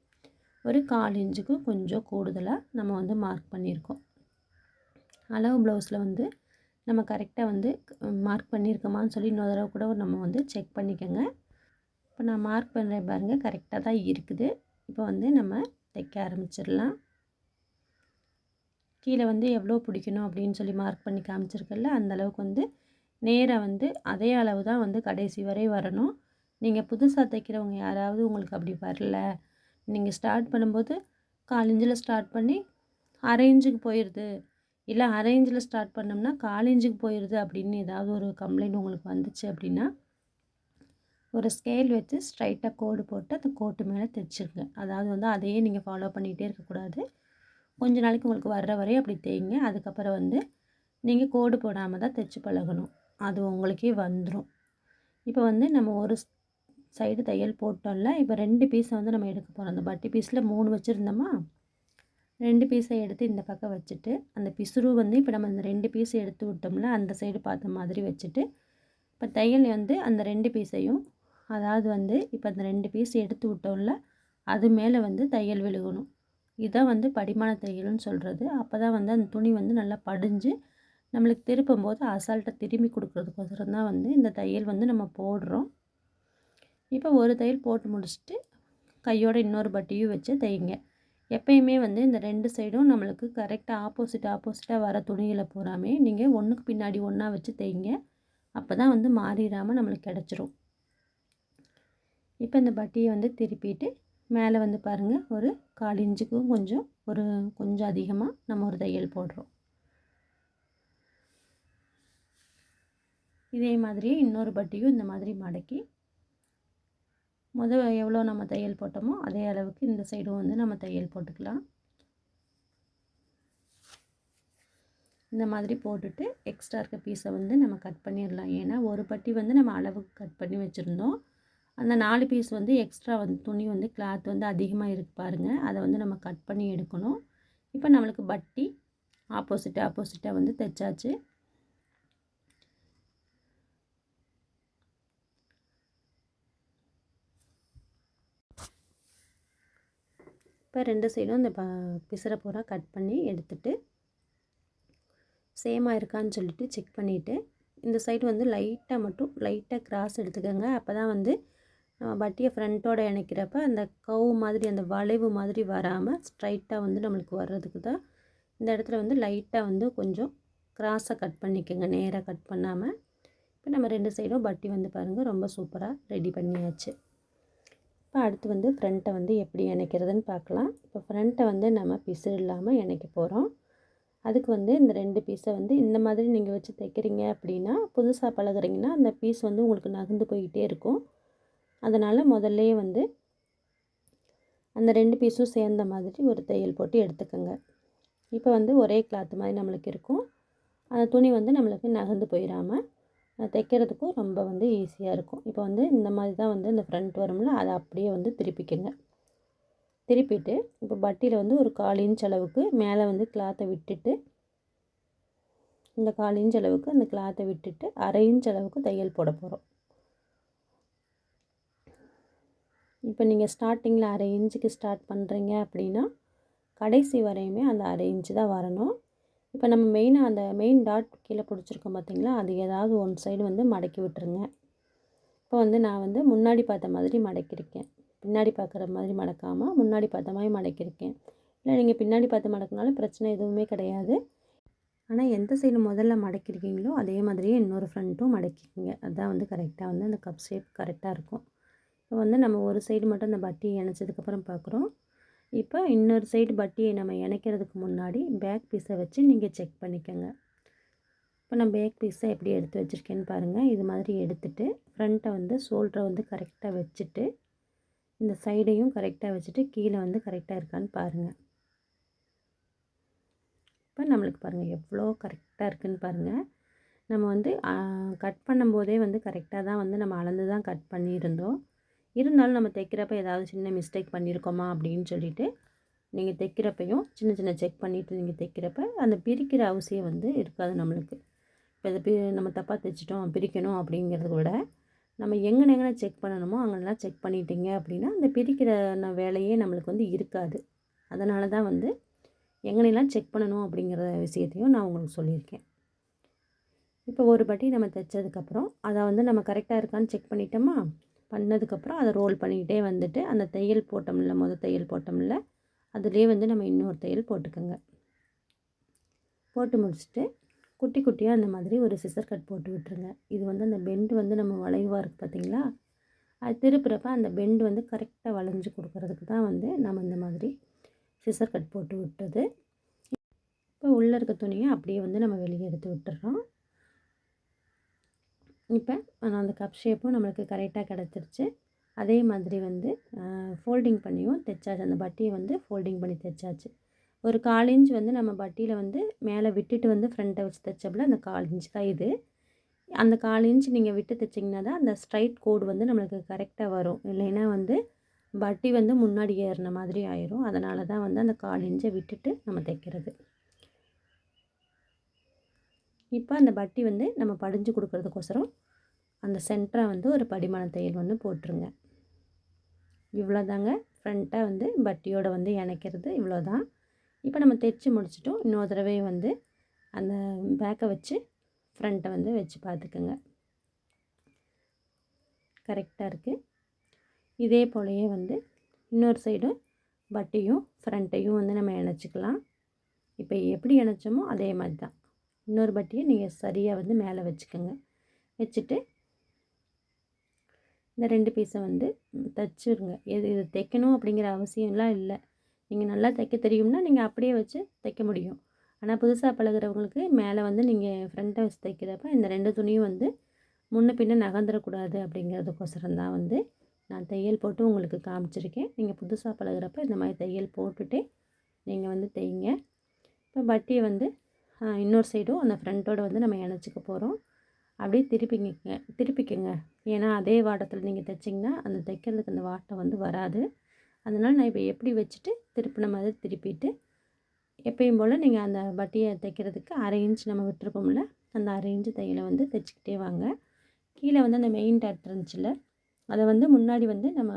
ஒரு 1/4 இன்ச்சுக்கு கொஞ்சம் கூடுதலாக நம்ம வந்து மார்க் பண்ணியிருக்கோம். அளவு ப்ளவுஸில் வந்து நம்ம கரெக்டாக வந்து மார்க் பண்ணியிருக்கோமான்னு சொல்லி இன்னொரு தடவை கூட நம்ம வந்து செக் பண்ணிக்கோங்க. இப்போ நான் மார்க் பண்ணுறேன் பாருங்கள், கரெக்டாக தான் இருக்குது. இப்போ வந்து நம்ம தைக்க ஆரம்பிச்சிடலாம். கீழே வந்து எவ்வளோ பிடிக்கணும் அப்படின்னு சொல்லி மார்க் பண்ணி காமிச்சிருக்கல, அந்த அளவுக்கு வந்து நேராக வந்து அதே அளவு தான் வந்து கடைசி வரை வரணும். நீங்கள் புதுசாக தைக்கிறவங்க யாராவது உங்களுக்கு அப்படி வரல, நீங்கள் ஸ்டார்ட் பண்ணும்போது 1/4 இன்ச்சில் ஸ்டார்ட் பண்ணி 1/2 இன்ச்சுக்கு போயிடுது, இல்லை 1/2 இன்ச்சில் ஸ்டார்ட் பண்ணோம்னா 1/4 இன்ச்சுக்கு போயிடுது அப்படின்னு ஏதாவது ஒரு கம்ப்ளைண்ட் உங்களுக்கு வந்துச்சு அப்படின்னா ஒரு ஸ்கேல் வச்சு ஸ்ட்ரைட்டாக கோடு போட்டு அந்த கோட்டு மேலே தைச்சிருங்க. அதாவது வந்து அதையே நீங்கள் ஃபாலோ பண்ணிகிட்டே இருக்கக்கூடாது. கொஞ்ச நாளைக்கு உங்களுக்கு வர்ற வரை அப்படி தேய்ங்க. அதுக்கப்புறம் வந்து நீங்கள் கோடு போடாமல் தான் தைச்சி பழகணும். அது உங்களுக்கே வந்துடும். இப்போ வந்து நம்ம ஒரு சைடு தையல் போட்டோம்ல, இப்போ 2 பீஸை வந்து நம்ம எடுக்க போகிறோம். அந்த பட்டி பீஸில் 3 வச்சுருந்தோமா, 2 பீஸை எடுத்து இந்த பக்கம் வச்சுட்டு அந்த பிசுறு வந்து இப்போ நம்ம அந்த 2 பீஸை எடுத்து விட்டோம்ல அந்த சைடு பார்த்த மாதிரி வச்சுட்டு இப்போ தையல் வந்து அந்த 2 பீஸையும், அதாவது வந்து இப்போ அந்த 2 பீஸ் எடுத்து விட்டோம்ல அது மேலே வந்து தையல் விழுகணும். இதான் வந்து படிமான தையல்னு சொல்கிறது. அப்போ தான் வந்து அந்த துணி வந்து நல்லா படிஞ்சு நம்மளுக்கு திருப்பும் போது அசால்ட்டாக திரும்பி கொடுக்குறதுக்கோசரம் தான் வந்து இந்த தையல் வந்து நம்ம போடுறோம். இப்போ ஒரு தையல் போட்டு முடிச்சுட்டு கையோட இன்னொரு பட்டியும் வச்சு தைங்க. எப்பயுமே வந்து இந்த 2 சைடும் நம்மளுக்கு கரெக்டாக ஆப்போசிட்டாக வர துணியில் பூராமே நீங்கள் ஒன்றுக்கு பின்னாடி ஒன்றா வச்சு தைங்க. அப்போ தான் வந்து மாறிடாமல் நம்மளுக்கு கிடச்சிரும். இப்போ இந்த பட்டியை வந்து திருப்பிட்டு மேலே வந்து பாருங்கள் ஒரு 1/4 இன்ச்சுக்கும் கொஞ்சம் அதிகமாக நம்ம ஒரு தையல் போடுறோம். இதே மாதிரியே இன்னொரு பட்டியும் இந்த மாதிரி மடக்கி எவ்வளோ நம்ம தையல் போட்டோமோ அதே அளவுக்கு இந்த சைடும் வந்து நம்ம தையல் போட்டுக்கலாம். இந்த மாதிரி போட்டுட்டு எக்ஸ்ட்ரா இருக்க பீஸை வந்து நம்ம கட் பண்ணிடலாம். ஏன்னா ஒரு பட்டி வந்து நம்ம அளவுக்கு கட் பண்ணி வச்சுருந்தோம். அந்த 4 பீஸ் வந்து எக்ஸ்ட்ரா வந்து துணி வந்து கிளாத் வந்து அதிகமாக இருக்குது பாருங்கள், அதை வந்து நம்ம கட் பண்ணி எடுக்கணும். இப்போ நம்மளுக்கு பட்டி ஆப்போசிட்டாக வந்து தைச்சாச்சு. இப்போ 2 சைடும் இந்த பிசுரை பூரா கட் பண்ணி எடுத்துட்டு சேமாக இருக்கான்னு சொல்லிட்டு செக் பண்ணிவிட்டு இந்த சைடு வந்து லைட்டாக கிராஸ் எடுத்துக்கோங்க. அப்போ தான் வந்து பட்டியை ஃப்ரண்ட்டோடு இணைக்கிறப்ப அந்த கவு மாதிரி அந்த வளைவு மாதிரி வராமல் ஸ்ட்ரைட்டாக வந்து நம்மளுக்கு வர்றதுக்கு தான் இந்த இடத்துல வந்து லைட்டாக வந்து கொஞ்சம் கிராஸாக கட் பண்ணிக்கோங்க, நேராக கட் பண்ணாமல். இப்போ நம்ம 2 சைடும் பட்டி வந்து பாருங்கள் ரொம்ப சூப்பராக ரெடி பண்ணியாச்சு. இப்போ அடுத்து வந்து ஃப்ரண்ட்டை வந்து எப்படி இணைக்கிறதுன்னு பார்க்கலாம். இப்போ ஃப்ரண்ட்டை வந்து நம்ம பிசு இல்லாமல் இணைக்க போகிறோம். அதுக்கு வந்து இந்த 2 பீஸை வந்து இந்த மாதிரி நீங்கள் வச்சு தைக்கிறீங்க அப்படின்னா, புதுசாக பழகுறீங்கன்னா அந்த பீஸ் வந்து உங்களுக்கு நகர்ந்து போய்கிட்டே இருக்கும். அதனால் முதல்லையே வந்து அந்த 2 பீஸும் சேர்ந்த மாதிரி ஒரு தையல் போட்டு எடுத்துக்கோங்க. இப்போ வந்து ஒரே கிளாத் மாதிரி நம்மளுக்கு இருக்கும். அந்த துணி வந்து நம்மளுக்கு நகர்ந்து போயிடாமல் தைக்கிறதுக்கும் ரொம்ப வந்து ஈஸியாக இருக்கும். இப்போ வந்து இந்த மாதிரி தான் வந்து இந்த ஃப்ரண்ட் வரும்ல, அதை அப்படியே வந்து திருப்பிக்கங்க. திருப்பிட்டு இப்போ பட்டியில் வந்து ஒரு 1/4 இன்ச் அளவுக்கு மேலே வந்து கிளாத்தை விட்டுட்டு, இந்த 1/4 இன்ச் அளவுக்கு அந்த கிளாத்தை விட்டுட்டு 1/2 இன்ச் அளவுக்கு தையல் போட போகிறோம். இப்போ நீங்கள் ஸ்டார்டிங்கில் 1/2 இன்ச்சுக்கு ஸ்டார்ட் பண்ணுறீங்க அப்படின்னா கடைசி வரையுமே அந்த 1/2 இன்ச்சு தான் வரணும். இப்போ நம்ம மெயினாக அந்த மெயின் டாட் கீழே பிடிச்சிருக்கோம் பார்த்தீங்களா, அது ஏதாவது ஒன் சைடு வந்து மடக்கி விட்டுருங்க. இப்போ வந்து நான் வந்து முன்னாடி பார்த்த மாதிரி மடக்கியிருக்கேன். பின்னாடி பார்க்குற மாதிரி மடக்காமல் முன்னாடி பார்த்த மாதிரி மடக்கியிருக்கேன். இல்லை நீங்கள் பின்னாடி பார்த்து மடக்கினாலும் பிரச்சனை எதுவுமே கிடையாது. ஆனால் எந்த சைடு முதல்ல மடக்கியிருக்கீங்களோ அதே மாதிரியே இன்னொரு ஃப்ரண்ட்டும் மடக்கிக்கிங்க. அதுதான் வந்து கரெக்டாக வந்து அந்த கப் ஷேப் கரெக்டாக இருக்கும். இப்போ வந்து நம்ம ஒரு சைடு மட்டும் அந்த பட்டியை இணைச்சதுக்கப்புறம் பார்க்குறோம். இப்போ இன்னொரு சைடு பட்டியை நம்ம இணைக்கிறதுக்கு முன்னாடி பேக் பீஸை வச்சு நீங்கள் செக் பண்ணிக்கோங்க. இப்போ நான் பேக் பீஸை எப்படி எடுத்து வச்சுருக்கேன்னு பாருங்கள். இது மாதிரி எடுத்துகிட்டு ஃப்ரண்ட்டை வந்து ஷோல்டரை வந்து கரெக்டாக வச்சுட்டு, இந்த சைடையும் கரெக்டாக வச்சுட்டு கீழே வந்து கரெக்டாக இருக்கான்னு பாருங்கள். இப்போ நம்மளுக்கு பாருங்கள் எவ்வளோ கரெக்டாக இருக்குதுன்னு பாருங்கள். நம்ம வந்து கட் பண்ணும்போதே வந்து கரெக்டாக தான் வந்து நம்ம அளந்து தான் கட் பண்ணியிருந்தோம். இருந்தாலும் நம்ம தைக்கிறப்ப ஏதாவது சின்ன மிஸ்டேக் பண்ணியிருக்கோமா அப்படின்னு சொல்லிவிட்டு நீங்கள் தைக்கிறப்பையும் சின்ன சின்ன செக் பண்ணிவிட்டு நீங்கள் தைக்கிறப்ப அந்த பிரிக்கிற அவசியம் வந்து இருக்காது நம்மளுக்கு. இப்போ இதை நம்ம தப்பாக தைச்சிட்டோம் பிரிக்கணும் அப்படிங்கிறத விட நம்ம எங்கெங்கெல்லாம் செக் பண்ணணுமோ அங்கெல்லாம் செக் பண்ணிட்டீங்க அப்படின்னா அந்த பிரிக்கிற வேலையே நம்மளுக்கு வந்து இருக்காது. அதனால தான் வந்து எங்கெல்லாம் செக் பண்ணணும் அப்படிங்கிற விஷயத்தையும் நான் உங்களுக்கு சொல்லியிருக்கேன். இப்போ ஒரு பட்டி நம்ம தைச்சதுக்கப்புறம் அதை வந்து நம்ம கரெக்டாக இருக்கான்னு செக் பண்ணிட்டோமா, பண்ணதுக்கப்புறம் அதை ரோல் பண்ணிக்கிட்டே வந்துட்டு அந்த தையல் போட்டோம்ல, தையல் போட்டோம்ல, அதுலேயே வந்து நம்ம இன்னொரு தையல் போட்டுக்கோங்க. போட்டு முடிச்சுட்டு குட்டி குட்டியாக அந்த மாதிரி ஒரு சிசர் கட் போட்டு விட்டுருங்க. இது வந்து அந்த பெண்டு வந்து நம்ம வளைவாக இருக்குது பார்த்தீங்களா, அது திருப்புறப்ப அந்த பெண்டு வந்து கரெக்டாக வளைஞ்சு கொடுக்கறதுக்கு தான் வந்து நம்ம இந்த மாதிரி சிசர் கட் போட்டு விட்டது. இப்போ உள்ளே இருக்க துணியை அப்படியே வந்து நம்ம வெளியே எடுத்து விட்டுறோம். இப்போ அந்த கப் ஷேப்பும் நம்மளுக்கு கரெக்டாக கிடச்சிருச்சு. அதே மாதிரி வந்து ஃபோல்டிங் பண்ணியும் தைச்சாச்சு. அந்த பட்டியை வந்து ஃபோல்டிங் பண்ணி தைச்சாச்சு. ஒரு 1/4 இன்ச் வந்து நம்ம பட்டியில் வந்து மேலே விட்டுட்டு வந்து ஃப்ரண்ட்டை வச்சு தைச்சப்பல அந்த 1/4 இன்ச் தான் இது. அந்த 1/4 இன்ச் நீங்கள் விட்டு தைச்சிங்கன்னா தான் அந்த ஸ்ட்ரைட் கோடு வந்து நம்மளுக்கு கரெக்டாக வரும். இல்லைன்னா வந்து பட்டி வந்து முன்னாடி ஏறின மாதிரி ஆயிரும். அதனால தான் வந்து அந்த 1/4 இன்ச்சை விட்டுட்டு நம்ம தைக்கிறது. இப்போ அந்த பட்டி வந்து நம்ம படிஞ்சு கொடுக்கறதுக்கோசரம் அந்த சென்டரை வந்து ஒரு படிமான தையல் ஒன்று போட்டுருங்க. இவ்வளோ தாங்க ஃப்ரண்ட்டாக வந்து பட்டியோடு வந்து இணைக்கிறது இவ்வளோ தான். இப்போ நம்ம தைச்சி முடிச்சிட்டோம். இன்னொரு தடவை வந்து அந்த பேக்கை வச்சு ஃப்ரண்ட்டை வந்து வச்சு பார்த்துக்குங்க. கரெக்டாக இருக்குது. இதே போலயே வந்து இன்னொரு சைடும் பட்டியும் ஃப்ரண்ட்டையும் வந்து நம்ம இணைச்சிக்கலாம். இப்போ எப்படி இணைச்சோமோ அதே மாதிரி தான் இன்னொரு பட்டியை நீங்கள் சரியாக வந்து மேலே வச்சுக்கோங்க. வச்சுட்டு இந்த 2 பீஸை வந்து தைச்சிருங்க. இது தைக்கணும் அப்படிங்கிற அவசியம்லாம் இல்லை. நீங்கள் நல்லா தைக்க தெரியும்னா நீங்கள் அப்படியே வச்சு தைக்க முடியும். ஆனால் புதுசாக பழகுறவங்களுக்கு மேலே வந்து நீங்கள் ஃப்ரண்ட்டை வச்சு தைக்கிறப்ப இந்த 2 துணியும் வந்து முன்ன பின்ன நகர்ந்துடக்கூடாது அப்படிங்கிறதுக்கோசரம் தான் வந்து நான் தையல் போட்டு உங்களுக்கு காமிச்சிருக்கேன். நீங்கள் புதுசாக பழகுறப்ப இந்த மாதிரி தையல் போட்டுகிட்டே நீங்கள் வந்து தைங்க. இப்போ பட்டியை வந்து இன்னொரு சைடும் அந்த ஃப்ரண்ட்டோடு வந்து நம்ம இணைச்சிக்க போகிறோம். அப்படியே திருப்பிக்கங்க. ஏன்னா அதே வாட்டத்தில் நீங்கள் தைச்சிங்கன்னா அந்த தைக்கிறதுக்கு அந்த வாட்டம் வந்து வராது. அதனால் நான் இப்போ எப்படி வச்சுட்டு திருப்பின மாதிரி திருப்பிட்டு எப்பயும் போல் நீங்கள் அந்த பட்டியை தைக்கிறதுக்கு 1/2 இன்ச் நம்ம விட்டுருப்போம்ல, அந்த 1/2 இன்ச்சு தையலை வந்து தைச்சிக்கிட்டே வாங்க. கீழே வந்து அந்த மெயின் டாட் இருந்துச்சுல்ல, அதை வந்து முன்னாடி வந்து நம்ம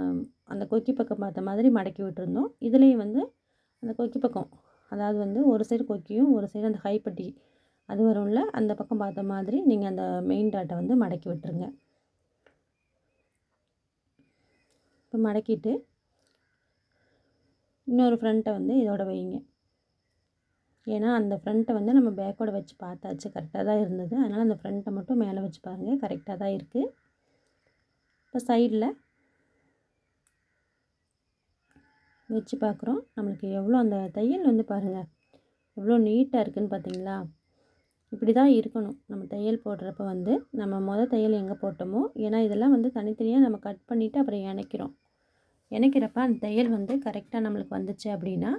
அந்த கொக்கி பக்கம் பார்த்த மாதிரி மடக்கி விட்டுருந்தோம். இதுலேயும் வந்து அந்த கொக்கி பக்கம், அதாவது வந்து ஒரு சைடு கொக்கியும் ஒரு சைடு அந்த கைப்பட்டி அது வரும்ல, அந்த பக்கம் பார்த்த மாதிரி நீங்கள் அந்த மெயின் டாட்டை வந்து மடக்கி விட்டுருங்க. இப்போ மடக்கிட்டு இன்னொரு ஃப்ரண்ட்டை வந்து இதோட வைங்க. ஏன்னா அந்த ஃப்ரண்ட்டை வந்து நம்ம பேக்கோட வச்சு பார்த்தாச்சு, கரெக்டாக தான் இருந்தது. அதனால் அந்த ஃப்ரண்ட்டை மட்டும் மேலே வச்சு பாருங்கள், கரெக்டாக தான் இருக்குது. இப்போ சைடில் வச்சு பார்க்குறோம். நம்மளுக்கு எவ்வளோ அந்த தையல் வந்து பாருங்கள் எவ்வளோ நீட்டாக இருக்குதுன்னு பார்த்தீங்களா? இப்படி தான் இருக்கணும். நம்ம தையல் போடுறப்ப வந்து நம்ம தையல் எங்கே போட்டோமோ, ஏன்னா இதெல்லாம் வந்து தனித்தனியாக நம்ம கட் பண்ணிவிட்டு அப்புறம் இணைக்கிறோம். இணைக்கிறப்ப அந்த தையல் வந்து கரெக்டாக நம்மளுக்கு வந்துச்சு அப்படின்னா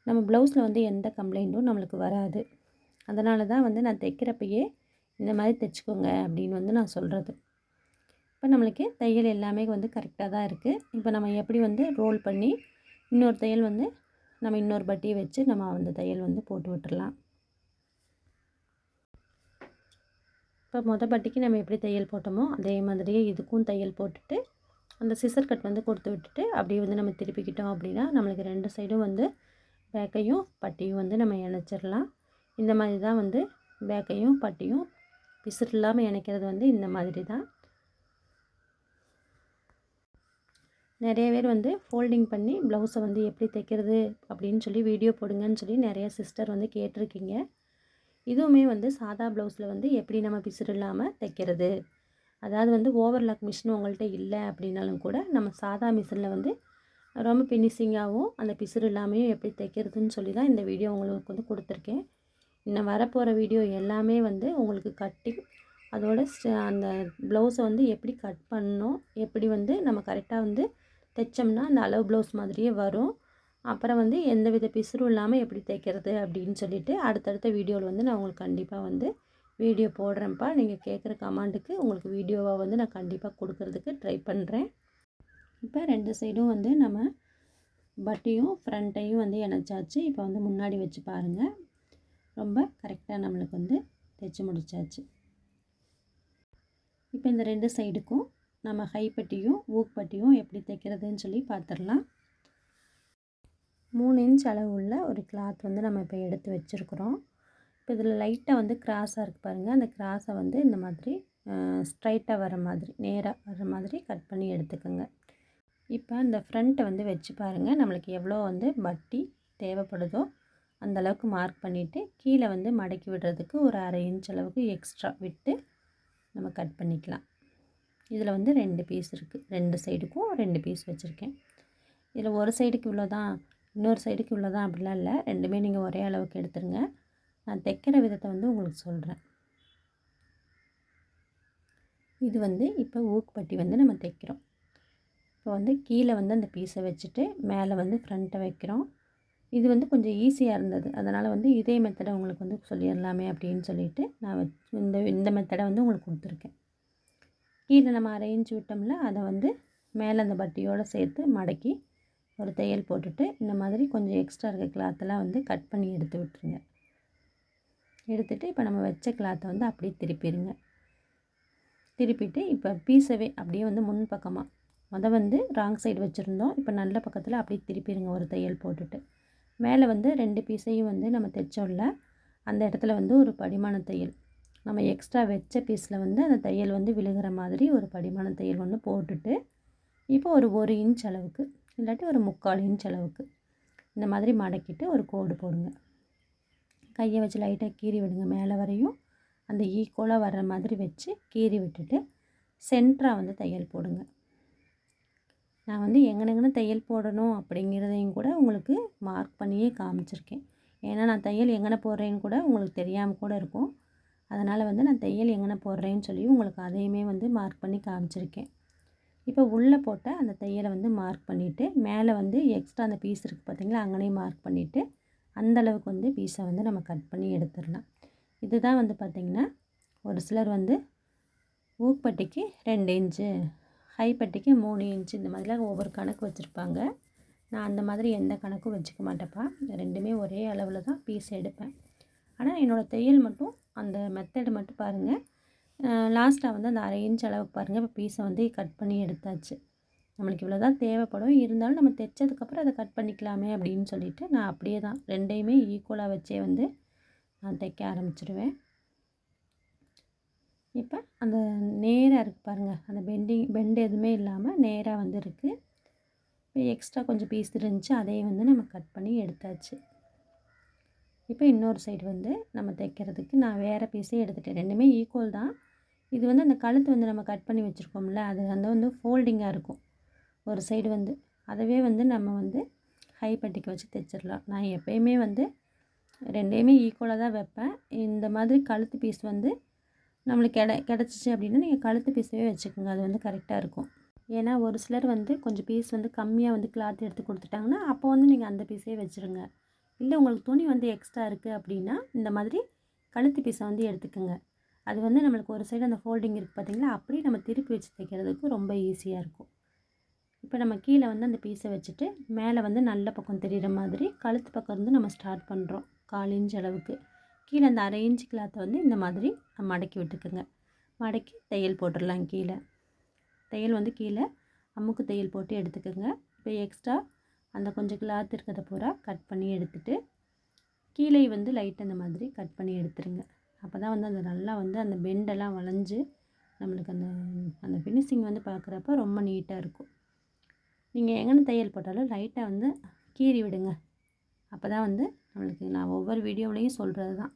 நம்ம ப்ளவுஸில் வந்து எந்த கம்ப்ளைண்ட்டும் நம்மளுக்கு வராது. அதனால தான் வந்து நான் தைக்கிறப்பயே இந்த மாதிரி தைச்சிக்கோங்க அப்படின்னு வந்து நான் சொல்கிறது. இப்போ நம்மளுக்கு தையல் எல்லாமே வந்து கரெக்டாக தான் இருக்குது. இப்போ நம்ம எப்படி வந்து ரோல் பண்ணி இன்னொரு தையல் வந்து நம்ம இன்னொரு பட்டியை வச்சு நம்ம அந்த தையல் வந்து போட்டு விட்டுறலாம். இப்போ பட்டிக்கு நம்ம எப்படி தையல் போட்டோமோ அதே மாதிரியே இதுக்கும் தையல் போட்டுட்டு அந்த சிசர் கட் வந்து கொடுத்து விட்டுட்டு அப்படியே வந்து நம்ம திருப்பிக்கிட்டோம் அப்படின்னா நம்மளுக்கு 2 சைடும் வந்து பேக்கையும் பட்டியும் வந்து நம்ம இணைச்சிடலாம். இந்த மாதிரி தான் வந்து பேக்கையும் பட்டியும் பிசுறு இல்லாமல் இணைக்கிறது வந்து இந்த மாதிரி தான். நிறைய பேர் வந்து ஃபோல்டிங் பண்ணி ப்ளவுஸை வந்து எப்படி தைக்கிறது அப்படின்னு சொல்லி வீடியோ போடுங்கன்னு சொல்லி நிறைய சிஸ்டர் வந்து கேட்டிருக்கீங்க. இதுவுமே வந்து சாதா ப்ளவுஸில் வந்து எப்படி நம்ம பிசுறு இல்லாமல் தைக்கிறது, அதாவது வந்து ஓவர்லாக் மிஷின் உங்கள்கிட்ட இல்லை அப்படின்னாலும் கூட நம்ம சாதா மிஷினில் வந்து ரொம்ப ஃபினிஷிங்காகவும் அந்த பிசுறு இல்லாமையும் எப்படி தைக்கிறதுன்னு சொல்லி தான் இந்த வீடியோ உங்களுக்கு வந்து கொடுத்துருக்கேன். இன்னும் வரப்போகிற வீடியோ எல்லாமே வந்து உங்களுக்கு கட்டிங் அதோட அந்த ப்ளவுஸை வந்து எப்படி கட் பண்ணணும், எப்படி வந்து நம்ம கரெக்டாக வந்து தைச்சோம்னா அந்த அளவு ப்ளவுஸ் மாதிரியே வரும், அப்புறம் வந்து எந்த வித பிசுறும் இல்லாமல் எப்படி தைக்கிறது அப்படின்னு சொல்லிவிட்டு அடுத்தடுத்த வீடியோவில் வந்து நான் உங்களுக்கு கண்டிப்பாக வந்து வீடியோ போடுறேன்ப்பா. நீங்கள் கேட்குற கமெண்ட்டுக்கு உங்களுக்கு வீடியோவாக வந்து நான் கண்டிப்பாக கொடுக்கறதுக்கு ட்ரை பண்ணுறேன். இப்போ 2 சைடும் வந்து நம்ம பட்டியும் ஃப்ரண்ட்டையும் வந்து இணைச்சாச்சு. இப்போ வந்து முன்னாடி வச்சு பாருங்கள், ரொம்ப கரெக்டாக நம்மளுக்கு வந்து தைச்சி முடிச்சாச்சு. இப்போ இந்த 2 சைடுக்கும் நம்ம ஹை பட்டியும் ஊக் பட்டியும் எப்படி தைக்கிறதுன்னு சொல்லி பார்த்துடலாம். 3 இன்ச் அளவு உள்ள ஒரு கிளாத் வந்து நம்ம இப்போ எடுத்து வச்சுருக்குறோம். இப்போ இதில் லைட்டாக வந்து கிராஸாக இருக்குது பாருங்கள், அந்த கிராஸை வந்து இந்த மாதிரி ஸ்ட்ரைட்டாக வர மாதிரி நேராக வர மாதிரி கட் பண்ணி எடுத்துக்கோங்க. இப்போ இந்த ஃப்ரண்ட்டை வந்து வச்சு பாருங்கள், நம்மளுக்கு எவ்வளோ வந்து பட்டி தேவைப்படுதோ அந்தளவுக்கு மார்க் பண்ணிவிட்டு கீழே வந்து மடக்கி விடுறதுக்கு ஒரு 1/2 இன்ச் அளவுக்கு எக்ஸ்ட்ரா விட்டு நம்ம கட் பண்ணிக்கலாம். இதில் வந்து 2 பீஸ் இருக்குது, 2 சைடுக்கும் 2 பீஸ் வச்சுருக்கேன். இதில் ஒரு சைடுக்கு இவ்வளோ தான், இன்னொரு சைடுக்கு இவ்வளோ தான் அப்படிலாம் இல்லை, ரெண்டுமே நீங்கள் ஒரே அளவுக்கு எடுத்துருங்க. நான் தைக்கிற விதத்தை வந்து உங்களுக்கு சொல்கிறேன். இது வந்து இப்போ ஊக்கு பட்டி வந்து நம்ம தைக்கிறோம். இப்போ வந்து கீழே வந்து அந்த பீஸை வச்சுட்டு மேலே வந்து ஃப்ரண்ட்டை வைக்கிறோம். இது வந்து கொஞ்சம் ஈஸியாக இருந்தது, அதனால் வந்து இதே மெத்தடை உங்களுக்கு வந்து சொல்லிடலாமே அப்படின்னு சொல்லிவிட்டு நான் இந்த மெத்தடை வந்து உங்களுக்கு கொடுத்துருக்கேன். கீழே நம்ம 1/2 இன்ச் விட்டோம்ல, அதை வந்து மேலே அந்த பட்டியோடு சேர்த்து மடக்கி ஒரு தையல் போட்டுட்டு இந்த மாதிரி கொஞ்சம் எக்ஸ்ட்ரா இருக்க கிளாத்தெல்லாம் வந்து கட் பண்ணி எடுத்து விட்டுருங்க. எடுத்துகிட்டு இப்போ நம்ம வச்ச கிளாத்தை வந்து அப்படியே திருப்பிடுங்க. திருப்பிட்டு இப்போ பீஸவே அப்படியே வந்து முன் பக்கமாக வந்து ராங் சைடு வச்சுருந்தோம், இப்போ நல்ல பக்கத்தில் அப்படியே திருப்பிடுங்க ஒரு தையல் போட்டுட்டு. மேலே வந்து 2 பீஸையும் வந்து நம்ம தைச்சோம்ல அந்த இடத்துல வந்து ஒரு படிமான தையல் நம்ம எக்ஸ்ட்ரா வச்ச பீஸில் வந்து அந்த தையல் வந்து விழுகிற மாதிரி ஒரு படிமான தையல் ஒன்று போட்டுட்டு இப்போ ஒரு 1 இன்ச் அளவுக்கு இல்லாட்டி ஒரு 3/4 இன்ச் அளவுக்கு இந்த மாதிரி மடக்கிட்டு ஒரு கோடு போடுங்க. கையை வச்சு லைட்டாக கீறி விடுங்க, மேலே வரையும் அந்த ஈக்குவலாக வர்ற மாதிரி வச்சு கீறி விட்டுட்டு சென்டராக வந்து தையல் போடுங்க. நான் வந்து எங்கனெங்கன்னு தையல் போடணும் அப்படிங்கிறதையும் கூட உங்களுக்கு மார்க் பண்ணியே காமிச்சிருக்கேன். ஏன்னா நான் தையல் எங்கன போடுறேன்னு கூட உங்களுக்கு தெரியாமல் கூட இருக்கும், அதனால் வந்து நான் தையல் எங்கன போடுறேன்னு சொல்லி உங்களுக்கு அதையுமே வந்து மார்க் பண்ணி காமிச்சிருக்கேன். இப்போ உள்ளே போட்ட அந்த தையலை வந்து மார்க் பண்ணிவிட்டு மேலே வந்து எக்ஸ்ட்ரா அந்த பீஸ் இருக்குது பார்த்திங்களா, அங்கனையும் மார்க் பண்ணிவிட்டு அந்தளவுக்கு வந்து பீஸை வந்து நம்ம கட் பண்ணி எடுத்துடலாம். இதுதான் வந்து பார்த்திங்கன்னா ஒரு சிலர் வந்து ஊக்பட்டிக்கு 2 இன்ச்சு, ஹை பட்டிக்கு 3 இன்ச்சு இந்த மாதிரிலாம் ஒவ்வொரு கணக்கு வச்சுருப்பாங்க. நான் அந்த மாதிரி எந்த கணக்கும் வச்சுக்க மாட்டேப்பா, ரெண்டுமே ஒரே அளவில் தான் பீஸ் எடுப்பேன். ஆனால் என்னோடய தையல் மட்டும் அந்த மெத்தடு மட்டும் பாருங்கள். லாஸ்ட்டாக வந்து அந்த 1/2 இன்ச் அளவுக்கு பாருங்கள், இப்போ பீஸை வந்து கட் பண்ணி எடுத்தாச்சு. நம்மளுக்கு இவ்வளோ தான் தேவைப்படும், இருந்தாலும் நம்ம தைச்சதுக்கப்புறம் அதை கட் பண்ணிக்கலாமே அப்படின்னு சொல்லிவிட்டு நான் அப்படியே தான் ரெண்டையுமே ஈக்குவலாக வச்சே வந்து நான் தைக்க ஆரம்பிச்சிடுவேன். இப்போ அந்த நேராக இருக்குது பாருங்கள், அந்த பெண்டு எதுவுமே இல்லாமல் நேராக வந்து இருக்குது. இப்போ எக்ஸ்ட்ரா கொஞ்சம் பீஸ் இருந்துச்சு, அதையும் வந்து நம்ம கட் பண்ணி எடுத்தாச்சு. இப்போ இன்னொரு சைடு வந்து நம்ம தைக்கிறதுக்கு நான் வேறு பீஸே எடுத்துகிட்டேன். ரெண்டுமே ஈக்குவல் தான். இது வந்து அந்த கழுத்து வந்து நம்ம கட் பண்ணி வச்சுருக்கோம்ல, அது வந்து ஃபோல்டிங்காக இருக்கும். ஒரு சைடு வந்து அதவே வந்து நம்ம வந்து ஹை பட்டிக்கு வச்சு தைச்சிடலாம். நான் எப்பயுமே வந்து ரெண்டையுமே ஈக்குவலாக தான் வைப்பேன். இந்த மாதிரி கழுத்து பீஸ் வந்து நம்மளுக்கு கிடச்சிச்சு அப்படின்னா நீங்கள் கழுத்து பீஸவே வச்சுக்கோங்க. அது வந்து கரெக்டாக இருக்கும். ஏன்னா ஒரு சிலர் வந்து கொஞ்சம் பீஸ் வந்து கம்மியாக வந்து கிளாத் எடுத்து கொடுத்துட்டாங்கன்னா அப்போ வந்து நீங்கள் அந்த பீஸே வச்சுருங்க. இல்லை உங்களுக்கு துணி வந்து எக்ஸ்ட்ரா இருக்குது அப்படின்னா இந்த மாதிரி கழுத்து பீஸை வந்து எடுத்துக்கோங்க. அது வந்து நம்மளுக்கு ஒரு சைடு அந்த ஃபோல்டிங் இருக்குது பார்த்திங்களா, அப்படியே நம்ம திருப்பி வச்சு தைக்கிறதுக்கு ரொம்ப ஈஸியாக இருக்கும். இப்போ நம்ம கீழே வந்து அந்த பீஸை வச்சுட்டு மேலே வந்து நல்ல பக்கம் தெரிகிற மாதிரி கழுத்து பக்கம் இருந்து நம்ம ஸ்டார்ட் பண்ணுறோம். 1/4 இன்ச் அளவுக்கு கீழே அந்த 1/2 இன்ச் கிளாத்தை வந்து இந்த மாதிரி மடக்கி விட்டுக்குங்க. மடக்கி தையல் போட்டுடலாம். தையல் வந்து கீழே அமுக்கு தையல் போட்டு எடுத்துக்கோங்க. இப்போ எக்ஸ்ட்ரா அந்த கொஞ்சம் கிளாத் இருக்கிறத பூரா கட் பண்ணி எடுத்துகிட்டு கீழே வந்து லைட் அந்த மாதிரி கட் பண்ணி எடுத்துருங்க. அப்போ தான் வந்து அந்த நல்லா வந்து அந்த பெண்டெல்லாம் வளைஞ்சு நம்மளுக்கு அந்த ஃபினிஷிங் வந்து பார்க்குறப்ப ரொம்ப நீட்டாக இருக்கும். நீங்கள் எங்கன தையல் போட்டாலும் லைட்டாக வந்து கீறி விடுங்க. அப்போ தான் வந்து நம்மளுக்கு நான் ஒவ்வொரு வீடியோவிலையும் சொல்கிறது தான்,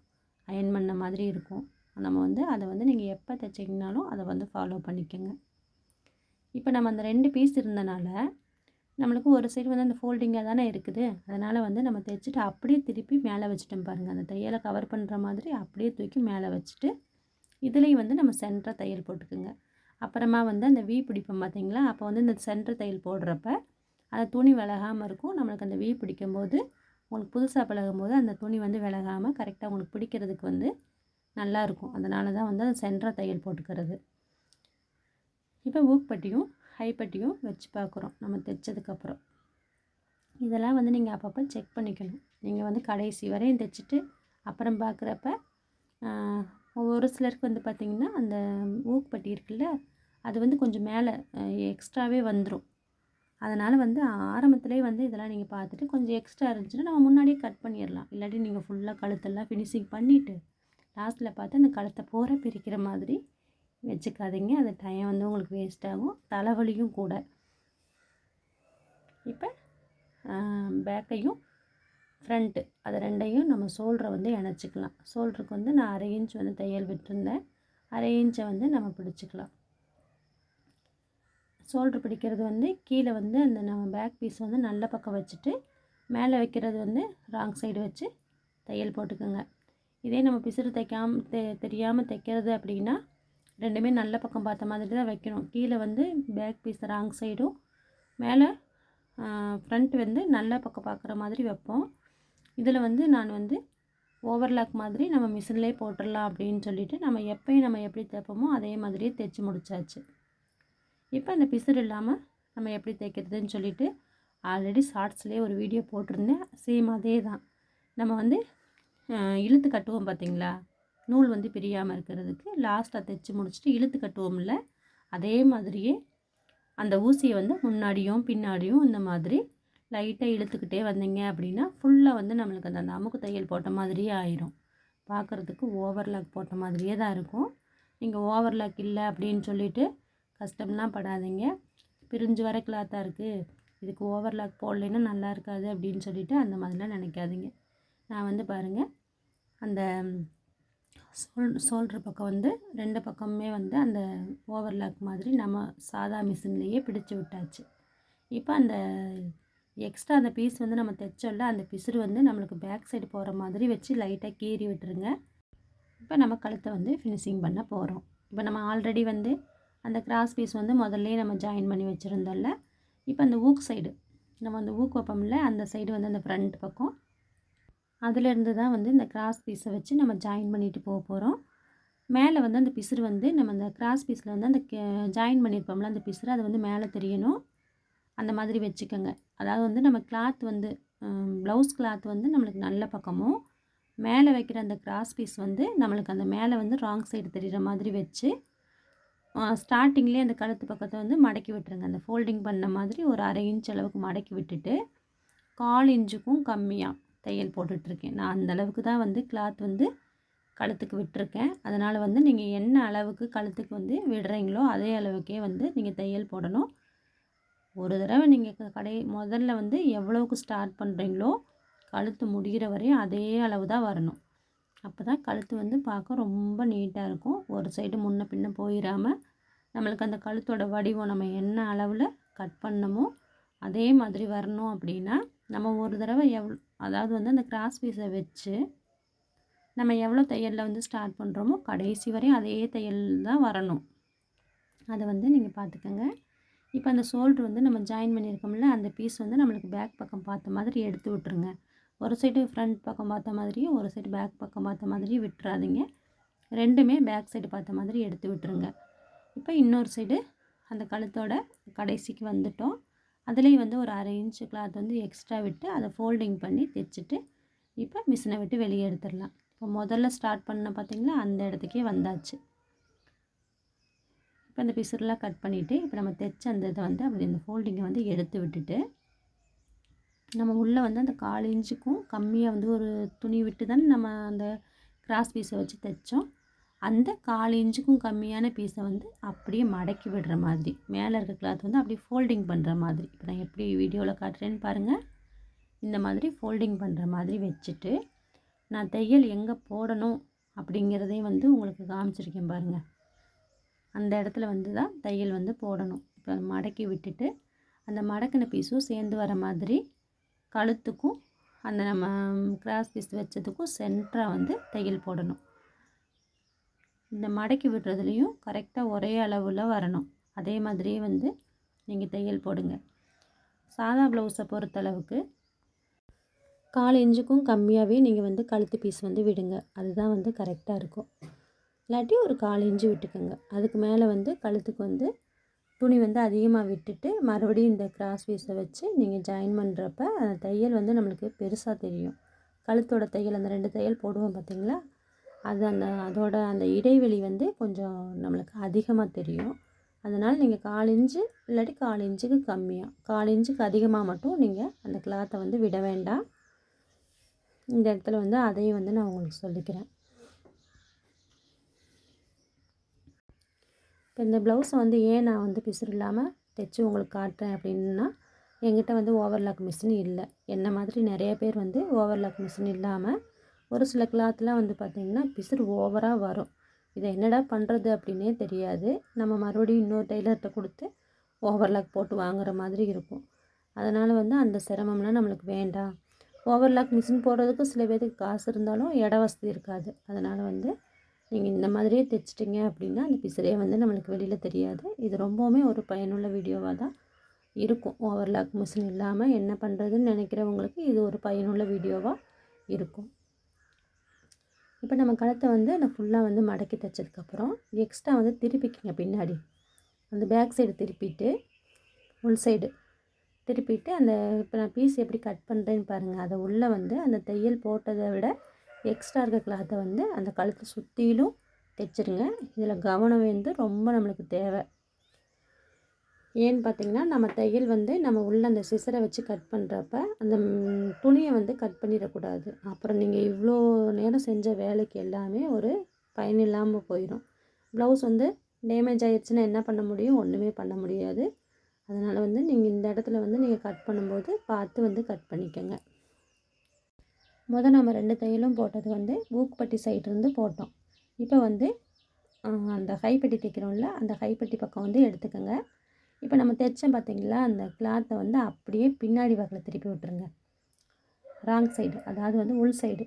அயன் பண்ண மாதிரி இருக்கும். நம்ம வந்து அதை வந்து நீங்கள் எப்போ தைச்சிங்கனாலும் அதை வந்து ஃபாலோ பண்ணிக்கோங்க. இப்போ நம்ம அந்த 2 பீஸ் இருந்தனால நம்மளுக்கு ஒரு சைடு வந்து அந்த ஃபோல்டிங்காக தானே இருக்குது. அதனால் வந்து நம்ம தைச்சிட்டு அப்படியே திருப்பி மேலே வச்சுட்டோம் பாருங்கள். அந்த தையலை கவர் பண்ணுற மாதிரி அப்படியே தூக்கி மேலே வச்சுட்டு இதுலேயும் வந்து நம்ம சென்டராக தையல் போட்டுக்குங்க. அப்புறமா வந்து அந்த பிடிப்போம் பார்த்திங்களா, அப்போ வந்து இந்த சென்டர் தையல் போடுறப்ப அந்த துணி விலகாமல் இருக்கும். நம்மளுக்கு அந்த பிடிக்கும்போது உங்களுக்கு புதுசாக பழகும்போது அந்த துணி வந்து விலகாமல் கரெக்டாக உங்களுக்கு பிடிக்கிறதுக்கு வந்து நல்லாயிருக்கும். அதனால தான் வந்து அந்த சென்டராக தையல் போட்டுக்கிறது. இப்போ ஊக்பட்டியும் ஹைப்பட்டியும் வச்சு பார்க்குறோம் நம்ம தைச்சதுக்கப்புறம். இதெல்லாம் வந்து நீங்கள் அப்பப்போ செக் பண்ணிக்கணும். நீங்கள் வந்து கடைசி வரையும் தைச்சிட்டு அப்புறம் பார்க்குறப்ப ஒரு சிலருக்கு வந்து பார்த்திங்கன்னா அந்த ஊக்பட்டி இருக்குல்ல, அது வந்து கொஞ்சம் மேலே எக்ஸ்ட்ராவே வந்துடும். அதனால் வந்து ஆரம்பத்துலேயே வந்து இதெல்லாம் நீங்கள் பார்த்துட்டு கொஞ்சம் எக்ஸ்ட்ரா இருந்துச்சுன்னா நம்ம முன்னாடியே கட் பண்ணிடலாம். இல்லாட்டி நீங்கள் ஃபுல்லாக கழுத்தெல்லாம் ஃபினிஷிங் பண்ணிவிட்டு லாஸ்ட்டில் பார்த்து அந்த கழுத்தை பூரா பிரிக்கிற மாதிரி வச்சுக்காதீங்க. அந்த டைம் வந்து உங்களுக்கு வேஸ்ட் ஆகும், தலைவலியும் கூட. இப்போ பேக்கையும் ஃப்ரண்ட்டு அது ரெண்டையும் நம்ம ஷோல்டரை வந்து இணைச்சிக்கலாம். ஷோல்டருக்கு வந்து நான் 1/2 இன்ச் வந்து தையல் விட்டுருந்தேன். 1/2 இன்ச்சை வந்து நம்ம பிடிச்சிக்கலாம். ஷோல்ட்ரு பிடிக்கிறது வந்து கீழே வந்து அந்த நம்ம பேக் பீஸ் வந்து நல்ல பக்கம் வச்சுட்டு மேலே வைக்கிறது வந்து ராங் சைடு வச்சு தையல் போட்டுக்கோங்க. இதே நம்ம பிசுறு தெரியாமல் தைக்கிறது அப்படின்னா ரெண்டுமே நல்ல பக்கம் பார்த்த மாதிரி தான் வைக்கணும். கீழே வந்து பேக் பீஸ் ராங் சைடும் மேலே ஃப்ரண்ட் வந்து நல்ல பக்கம் பார்க்குற மாதிரி வைப்போம். இதில் வந்து நான் வந்து ஓவர்லாக் மாதிரி நம்ம மிஷின்லேயே போட்டுடலாம் அப்படின்னு சொல்லிவிட்டு நம்ம எப்பயும் நம்ம எப்படி தைப்போமோ அதே மாதிரியே தைச்சி முடித்தாச்சு. இப்போ அந்த பிசுறு இல்லாமல் நம்ம எப்படி தைக்கிறதுன்னு சொல்லிவிட்டு ஆல்ரெடி ஷார்ட்ஸ்லேயே ஒரு வீடியோ போட்டிருந்தேன். சேம் அதே தான். நம்ம வந்து இழுத்து கட்டுவோம் பார்த்திங்களா, நூல் வந்து பிரியாமல் இருக்கிறதுக்கு லாஸ்ட்டாக தைச்சி முடிச்சுட்டு இழுத்து கட்டுவோம்ல, அதே மாதிரியே அந்த ஊசியை வந்து முன்னாடியும் பின்னாடியும் இந்த மாதிரி லைட்டாக இழுத்துக்கிட்டே வந்தீங்க அப்படின்னா ஃபுல்லாக வந்து நம்மளுக்கு அந்த அமுக்கு தையல் போட்ட மாதிரியே ஆயிரும். பார்க்குறதுக்கு ஓவர்லாக் போட்ட மாதிரியே தான் இருக்கும். நீங்கள் ஓவர்லாக் இல்லை அப்படின்னு சொல்லிவிட்டு கஷ்டம்லாம் படாதீங்க. பிரிஞ்சு வர கிளாத்தாக இருக்குது, இதுக்கு ஓவர்லாக் போடலைன்னா நல்லா இருக்காது அப்படின்னு சொல்லிவிட்டு அந்த மாதிரிலாம் நினைக்காதீங்க. நான் வந்து பாருங்கள் அந்த ஷோல்ட்ரு பக்கம் வந்து 2 பக்கமுமே வந்து அந்த ஓவர்லாக் மாதிரி நம்ம சாதா மிஷின்லேயே பிடிச்சி விட்டாச்சு. இப்போ அந்த எக்ஸ்ட்ரா அந்த பீஸ் வந்து நம்ம தைச்சோல்ல, அந்த பிசுறு வந்து நம்மளுக்கு பேக் சைடு போகிற மாதிரி வச்சு லைட்டாக கீறி விட்டுருங்க. இப்போ நம்ம கழுத்தை வந்து ஃபினிஷிங் பண்ண போகிறோம். இப்போ நம்ம ஆல்ரெடி வந்து அந்த கிராஸ் பீஸ் வந்து முதல்லே நம்ம ஜாயின் பண்ணி வச்சுருந்தோம்ல, இப்போ அந்த ஊக் சைடு நம்ம அந்த ஊக் வைப்போம்ல, அந்த சைடு வந்து அந்த ஃப்ரண்ட் பக்கம் அதிலேருந்து தான் வந்து இந்த கிராஸ் பீஸை வச்சு நம்ம ஜாயின் பண்ணிட்டு போகிறோம். மேலே வந்து அந்த பிசுறு வந்து நம்ம அந்த கிராஸ் பீஸில் வந்து அந்த ஜாயின் பண்ணியிருப்போம்ல அந்த பிசுறு அது வந்து மேலே தெரியணும். அந்த மாதிரி வச்சுக்கோங்க. அதாவது வந்து நம்ம கிளாத் வந்து ப்ளவுஸ் கிளாத் வந்து நம்மளுக்கு நல்ல பக்கமும் மேலே வைக்கிற அந்த கிராஸ் பீஸ் வந்து நம்மளுக்கு அந்த மேலே வந்து ராங் சைடு தெரிகிற மாதிரி வச்சு ஸ்டார்டிங்லேயே அந்த கழுத்து பக்கத்தை வந்து மடக்கி விட்டுருங்க. அந்த ஃபோல்டிங் பண்ண மாதிரி ஒரு 1/2 இன்ச் அளவுக்கு மடக்கி விட்டுட்டு 1/4 இன்ச்சுக்கும் கம்மியாக தையல் போட்டுட்ருக்கேன். நான் அந்தளவுக்கு தான் வந்து கிளாத் வந்து கழுத்துக்கு விட்டுருக்கேன். அதனால் வந்து நீங்கள் என்ன அளவுக்கு கழுத்துக்கு வந்து விடுறீங்களோ அதே அளவுக்கே வந்து நீங்கள் தையல் போடணும். ஒரு தடவை நீங்கள் முதல்ல வந்து எவ்வளோவுக்கு ஸ்டார்ட் பண்ணுறீங்களோ கழுத்து முடிகிற வரையும் அதே அளவு தான் வரணும். அப்போ தான் கழுத்து வந்து பார்க்க ரொம்ப நீட்டாக இருக்கும். ஒரு சைடு முன்ன பின்ன போயிடாமல் நம்மளுக்கு அந்த கழுத்தோட வடிவம் நம்ம என்ன அளவில் கட் பண்ணமோ அதே மாதிரி வரணும். அப்படின்னா நம்ம ஒரு தடவை அதாவது வந்து அந்த கிராஸ் பீஸை வச்சு நம்ம எவ்வளோ தையலில் வந்து ஸ்டார்ட் பண்ணுறோமோ கடைசி வரையும் அதே தையல் தான் வரணும். அதை வந்து நீங்கள் பார்த்துக்கோங்க. இப்போ அந்த ஷோல்ட்ரு வந்து நம்ம ஜாயின் பண்ணியிருக்கோம்ல, அந்த பீஸ் வந்து நம்மளுக்கு பேக் பக்கம் பார்த்த மாதிரி எடுத்து விட்ருங்க. ஒரு சைடு ஃப்ரண்ட் பக்கம் பார்த்த மாதிரியும் ஒரு சைடு பேக் பக்கம் பார்த்த மாதிரியும் விட்டுறாதீங்க. ரெண்டுமே பேக் சைடு பார்த்த மாதிரி எடுத்து விட்டுருங்க. இப்போ இன்னொரு சைடு அந்த கழுத்தோட கடைசிக்கு வந்துட்டோம். அதுலேயும் வந்து ஒரு 1/2 இன்ச்சு கிளாத் வந்து எக்ஸ்ட்ரா விட்டு அதை ஃபோல்டிங் பண்ணி தைச்சிட்டு இப்போ மிஷினை விட்டு வெளியே எடுத்துடலாம். இப்போ முதல்ல ஸ்டார்ட் பண்ண பார்த்திங்களா, அந்த இடத்துக்கே வந்தாச்சு. இப்போ அந்த பிசுரெலாம் கட் பண்ணிவிட்டு இப்போ நம்ம தைச்ச அந்த இதை வந்து அப்படி அந்த ஃபோல்டிங்கை வந்து எடுத்து விட்டுட்டு நம்ம உள்ளே வந்து அந்த 1/4 இன்ச்சுக்கும் கம்மியாக வந்து ஒரு துணி விட்டு தானே நம்ம அந்த கிராஸ் பீஸை வச்சு தைச்சோம். அந்த 1/4 இன்ச்சுக்கும் கம்மியான பீஸை வந்து அப்படியே மடக்கி விடுற மாதிரி மேலே இருக்க கிளாத் வந்து அப்படியே ஃபோல்டிங் பண்ணுற மாதிரி இப்போ நான் எப்படி வீடியோவில் காட்டுறேன்னு பாருங்கள். இந்த மாதிரி ஃபோல்டிங் பண்ணுற மாதிரி வச்சுட்டு நான் தையல் எங்கே போடணும் அப்படிங்கிறதையும் வந்து உங்களுக்கு காமிச்சிருக்கேன் பாருங்கள். அந்த இடத்துல வந்து தான் தையல் வந்து போடணும். இப்போ மடக்கி விட்டுட்டு அந்த மடக்கின பீஸும் சேர்ந்து வர மாதிரி கழுத்துக்கும் அந்த நம்ம கிராஸ் பீஸ் வச்சதுக்கும் சென்டராக வந்து தையல் போடணும். இந்த மடக்கி விடுறதுலையும் கரெக்டாக ஒரே அளவில் வரணும். அதே மாதிரியே வந்து நீங்கள் தையல் போடுங்க. சாதா ப்ளவுஸை பொறுத்தளவுக்கு 1/4 இன்ச்சுக்கும் கம்மியாகவே நீங்கள் வந்து கழுத்து பீஸ் வந்து விடுங்க. அதுதான் வந்து கரெக்டாக இருக்கும். இல்லாட்டி ஒரு 1/4 இன்ச்சு விட்டுக்கோங்க. அதுக்கு மேலே வந்து கழுத்துக்கு வந்து துணி வந்து அதிகமாக விட்டுட்டு மறுபடியும் இந்த கிராஸ் பீஸை வச்சு நீங்கள் ஜாயின் பண்ணுறப்ப அந்த தையல் வந்து நம்மளுக்கு பெருசாக தெரியும். கழுத்தோட தையல் அந்த 2 தையல் போடுவோம் பார்த்திங்களா, அது அதோட அந்த இடைவெளி வந்து கொஞ்சம் நம்மளுக்கு அதிகமாக தெரியும். அதனால் நீங்கள் 1/4 இன்ச்சு இல்லாட்டி 1/4 இன்ச்சுக்கு கம்மியாக 1/4 இன்ச்சுக்கு அதிகமாக மட்டும் நீங்கள் அந்த கிளாத்தை வந்து விட வேண்டாம். இந்த இடத்துல வந்து அதையும் வந்து நான் உங்களுக்கு சொல்லிக்கிறேன். இப்போ இந்த ப்ளவுஸை வந்து ஏன் நான் வந்து பிசுறு இல்லாமல் தைச்சி உங்களுக்கு காட்டுறேன் அப்படின்னா, என்கிட்ட வந்து ஓவர்லாக் மிஷின் இல்லை. என்ன மாதிரி நிறைய பேர் வந்து ஓவர்லாக் மிஷின் இல்லாமல் ஒரு சில கிளாத்லாம் வந்து பார்த்திங்கன்னா பிசுறு ஓவராக வரும். இதை என்னடா பண்ணுறது அப்படின்னே தெரியாது. நம்ம மறுபடியும் இன்னொரு டெய்லர்கிட்ட கொடுத்து ஓவர்லாக் போட்டு வாங்குகிற மாதிரி இருக்கும். அதனால் வந்து அந்த சிரமம்லாம் நம்மளுக்கு வேண்டாம். ஓவர்லாக் மிஷின் போடுறதுக்கு சில பேருக்கு காசு இருந்தாலும் இட வசதி இருக்காது. அதனால் வந்து நீங்கள் இந்த மாதிரியே தைச்சிட்டிங்க அப்படின்னா அந்த பிசுறே வந்து நம்மளுக்கு வெளியில் தெரியாது. இது ரொம்பவுமே ஒரு பயனுள்ள வீடியோவாக தான் இருக்கும். ஓவர்லாக் மிஷின் இல்லாமல் என்ன பண்ணுறதுன்னு நினைக்கிறவங்களுக்கு இது ஒரு பயனுள்ள வீடியோவாக இருக்கும். இப்போ நம்ம கழுத்தை வந்து நான் ஃபுல்லாக வந்து மடக்கி தைச்சதுக்கப்புறம் எக்ஸ்ட்ரா வந்து திருப்பிக்கிங்க. பின்னாடி அந்த பேக் சைடு திருப்பிட்டு உள் சைடு திருப்பிட்டு அந்த இப்போ நான் பீஸ் எப்படி கட் பண்ணுறேன்னு பாருங்கள். அதை உள்ளே வந்து அந்த தையல் போட்டதை விட எக்ஸ்ட்ரா இருக்க கிளாத்தை வந்து அந்த கழுத்தை சுற்றிலும் தைச்சிருங்க. இதில் கவனம் வந்து ரொம்ப நம்மளுக்கு தேவை. ஏன்னு பார்த்திங்கன்னா நம்ம தையல் வந்து நம்ம உள்ளே அந்த சிசரை வச்சு கட் பண்ணுறப்ப அந்த துணியை வந்து கட் பண்ணிடக்கூடாது. அப்புறம் நீங்கள் இவ்வளோ நேரம் செஞ்ச வேலைக்கு எல்லாமே ஒரு பயன் இல்லாமல் போயிடும். ப்ளவுஸ் வந்து டேமேஜ் ஆகிடுச்சுன்னா என்ன பண்ண முடியும்? ஒன்றுமே பண்ண முடியாது. அதனால் வந்து நீங்கள் இந்த இடத்துல வந்து நீங்கள் கட் பண்ணும்போது பார்த்து வந்து கட் பண்ணிக்கோங்க. நம்ம 2 தையலும் போட்டது வந்து ஊக்குப்பட்டி சைட்லேருந்து போட்டோம். இப்போ வந்து அந்த கைப்பட்டி தைக்கிறோம்ல, அந்த கைப்பட்டி பக்கம் வந்து எடுத்துக்கோங்க. இப்போ நம்ம தைச்சோம் பார்த்திங்களா, அந்த கிளாத்தை வந்து அப்படியே பின்னாடி பக்கத்தில் திருப்பி விட்டுருங்க. ராங் சைடு, அதாவது வந்து உள் சைடு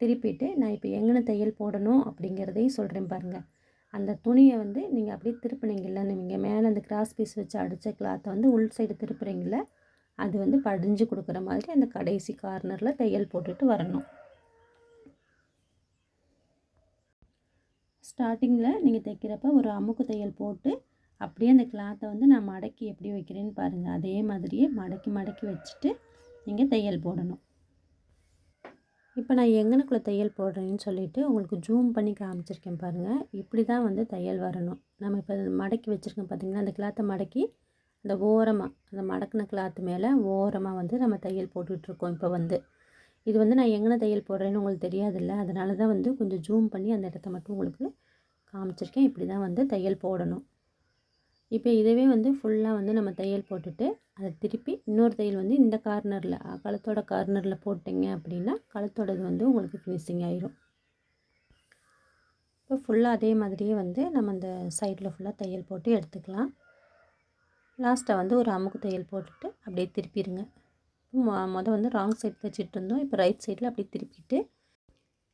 திருப்பிட்டு நான் இப்போ எங்கன தையல் போடணும் அப்படிங்கிறதையும் சொல்கிறேன் பாருங்கள். அந்த துணியை வந்து நீங்கள் அப்படியே திருப்பினீங்கல்ல, நீங்கள் மேலே அந்த கிராஸ் பீஸ் வச்சு அடித்த கிளாத்தை வந்து உள் சைடு திருப்புறீங்கள, அது வந்து படிஞ்சு கொடுக்குற மாதிரி அந்த கடைசி கார்னரில் தையல் போட்டுட்டு வரணும். ஸ்டார்டிங்கில் நீங்கள் தைக்கிறப்ப ஒரு அமுக்கு தையல் போட்டு அப்படியே அந்த கிளாத்தை வந்து நான் மடக்கி எப்படி வைக்கிறேன்னு பாருங்கள். அதே மாதிரியே மடக்கி வச்சுட்டு நீங்கள் தையல் போடணும். இப்போ நான் எங்கனக்குள்ளே தையல் போடுறேன்னு சொல்லிவிட்டு உங்களுக்கு ஜூம் பண்ணி காமிச்சிருக்கேன் பாருங்கள். இப்படி தான் வந்து தையல் வரணும். நம்ம இப்போ மடக்கி வச்சுருக்கோம் பார்த்திங்கன்னா, அந்த கிளாத்தை மடக்கி அந்த ஓரமாக அந்த மடக்கின கிளாத்து மேலே ஓரமாக வந்து நம்ம தையல் போட்டுட்ருக்கோம். இப்போ வந்து இது வந்து நான் எங்கே தையல் போடுறேன்னு உங்களுக்கு தெரியாதுல்ல, அதனால தான் வந்து கொஞ்சம் ஜூம் பண்ணி அந்த இடத்த மட்டும் உங்களுக்கு காமிச்சிருக்கேன். இப்படி தான் வந்து தையல் போடணும். இப்போ இதுவே வந்து ஃபுல்லாக வந்து நம்ம தையல் போட்டுட்டு அதை திருப்பி இன்னொரு தையல் வந்து இந்த கார்னரில் கழுத்தோட கார்னரில் போட்டிங்க அப்படின்னா கழுத்தோடது வந்து உங்களுக்கு ஃபினிஷிங் ஆயிரும். இப்போ ஃபுல்லாக அதே மாதிரியே வந்து நம்ம அந்த சைடில் ஃபுல்லாக தையல் போட்டு எடுத்துக்கலாம். லாஸ்ட்டாக வந்து ஒரு அமுக்கு தையல் போட்டுட்டு அப்படியே திருப்பிடுங்க. வந்து ராங் சைடு தைச்சிட்டு இருந்தோம், இப்போ ரைட் சைடில் அப்படியே திருப்பிட்டு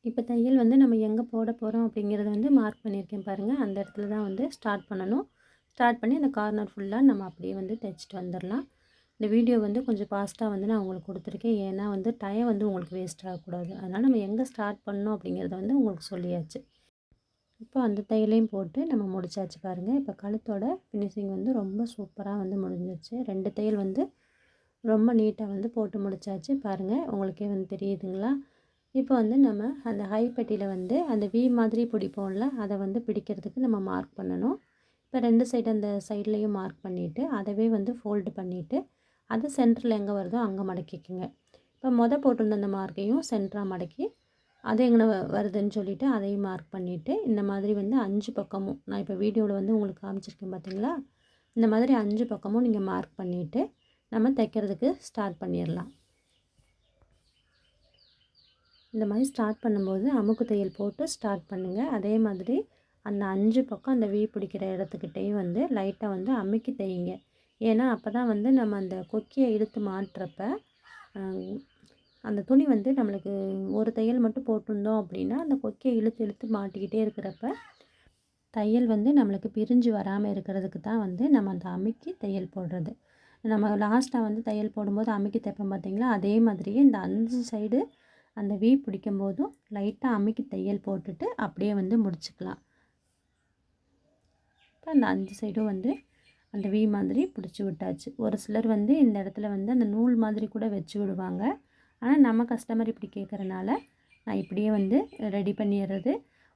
இப்போ தையல் வந்து நம்ம எங்கே போட போகிறோம் அப்படிங்கிறத வந்து மார்க் பண்ணியிருக்கேன் பாருங்கள். அந்த இடத்துல தான் வந்து ஸ்டார்ட் பண்ணணும். ஸ்டார்ட் பண்ணி அந்த கார்னர் ஃபுல்லாக நம்ம அப்படியே வந்து தைச்சிட்டு வந்துடலாம். இந்த வீடியோ வந்து கொஞ்சம் ஃபாஸ்ட்டாக வந்து நான் உங்களுக்கு கொடுத்துருக்கேன். ஏன்னா வந்து டைம் வந்து உங்களுக்கு வேஸ்ட் ஆகக்கூடாது. அதனால் நம்ம எங்கே ஸ்டார்ட் பண்ணணும் அப்படிங்கிறத வந்து உங்களுக்கு சொல்லியாச்சு. இப்போ அந்த தையலையும் போட்டு நம்ம முடிச்சாச்சு பாருங்கள். இப்போ கழுத்தோட ஃபினிஷிங் வந்து ரொம்ப சூப்பராக வந்து முடிஞ்சிச்சு. 2 தையல் வந்து ரொம்ப நீட்டாக வந்து போட்டு முடிச்சாச்சு பாருங்கள். உங்களுக்கே வந்து தெரியுதுங்களா? இப்போ வந்து நம்ம அந்த ஹை பெட்டியில் வந்து அந்த வி மாதிரி பிடிப்போம்ல, அதை வந்து பிடிக்கிறதுக்கு நம்ம மார்க் பண்ணணும். இப்போ 2 சைடு அந்த சைட்லேயும் மார்க் பண்ணிவிட்டு அதவே வந்து ஃபோல்டு பண்ணிவிட்டு அது சென்டரில் எங்கே வருதோ அங்கே மடக்கிக்குங்க. இப்போ போட்டிருந்த அந்த மார்க்கையும் சென்டராக மடக்கி அது எங்கே வருதுன்னு சொல்லிவிட்டு அதையும் மார்க் பண்ணிவிட்டு இந்த மாதிரி வந்து 5 பக்கமும் நான் இப்போ வீடியோவில் வந்து உங்களுக்கு காமிச்சிருக்கேன் பார்த்தீங்களா? இந்த மாதிரி 5 பக்கமும் நீங்கள் மார்க் பண்ணிவிட்டு நம்ம தைக்கிறதுக்கு ஸ்டார்ட் பண்ணிடலாம். இந்த மாதிரி ஸ்டார்ட் பண்ணும்போது அமுக்கு தையல் போட்டு ஸ்டார்ட் பண்ணுங்கள். அதே மாதிரி அந்த 5 பக்கம் அந்த வி பிடிக்கிற இடத்துக்கிட்டேயும் வந்து லைட்டாக வந்து அமுக்கி தையுங்க. ஏன்னா அப்போ தான் வந்து நம்ம அந்த கொக்கியை இழுத்து மாட்டுறப்ப அந்த துணி வந்து நம்மளுக்கு ஒரு தையல் மட்டும் போட்டிருந்தோம் அப்படின்னா அந்த கொக்கியை இழுத்து இழுத்து மாட்டிக்கிட்டே இருக்கிறப்ப தையல் வந்து நம்மளுக்கு பிரிஞ்சு வராமல் இருக்கிறதுக்கு தான் வந்து நம்ம அந்த அமுக்கி தையல் போடுறது. நம்ம லாஸ்ட்டாக வந்து தையல் போடும்போது அமுக்கி தைப்போம் பார்த்தீங்களா? அதே மாதிரியே இந்த 5 சைடு அந்த வி பிடிக்கும்போதும் லைட்டாக அமுக்கி தையல் போட்டுட்டு அப்படியே வந்து முடிச்சுக்கலாம். இப்போ அந்த 5 சைடும் வந்து அந்த வி மாதிரி பிடிச்சி விட்டாச்சு. ஒரு சிலர் வந்து இந்த இடத்துல வந்து அந்த நூல் மாதிரி கூட வச்சு விடுவாங்க. ஆனால் நம்ம கஸ்டமர் இப்படி கேட்குறனால நான் இப்படியே வந்து ரெடி பண்ணிடுறது.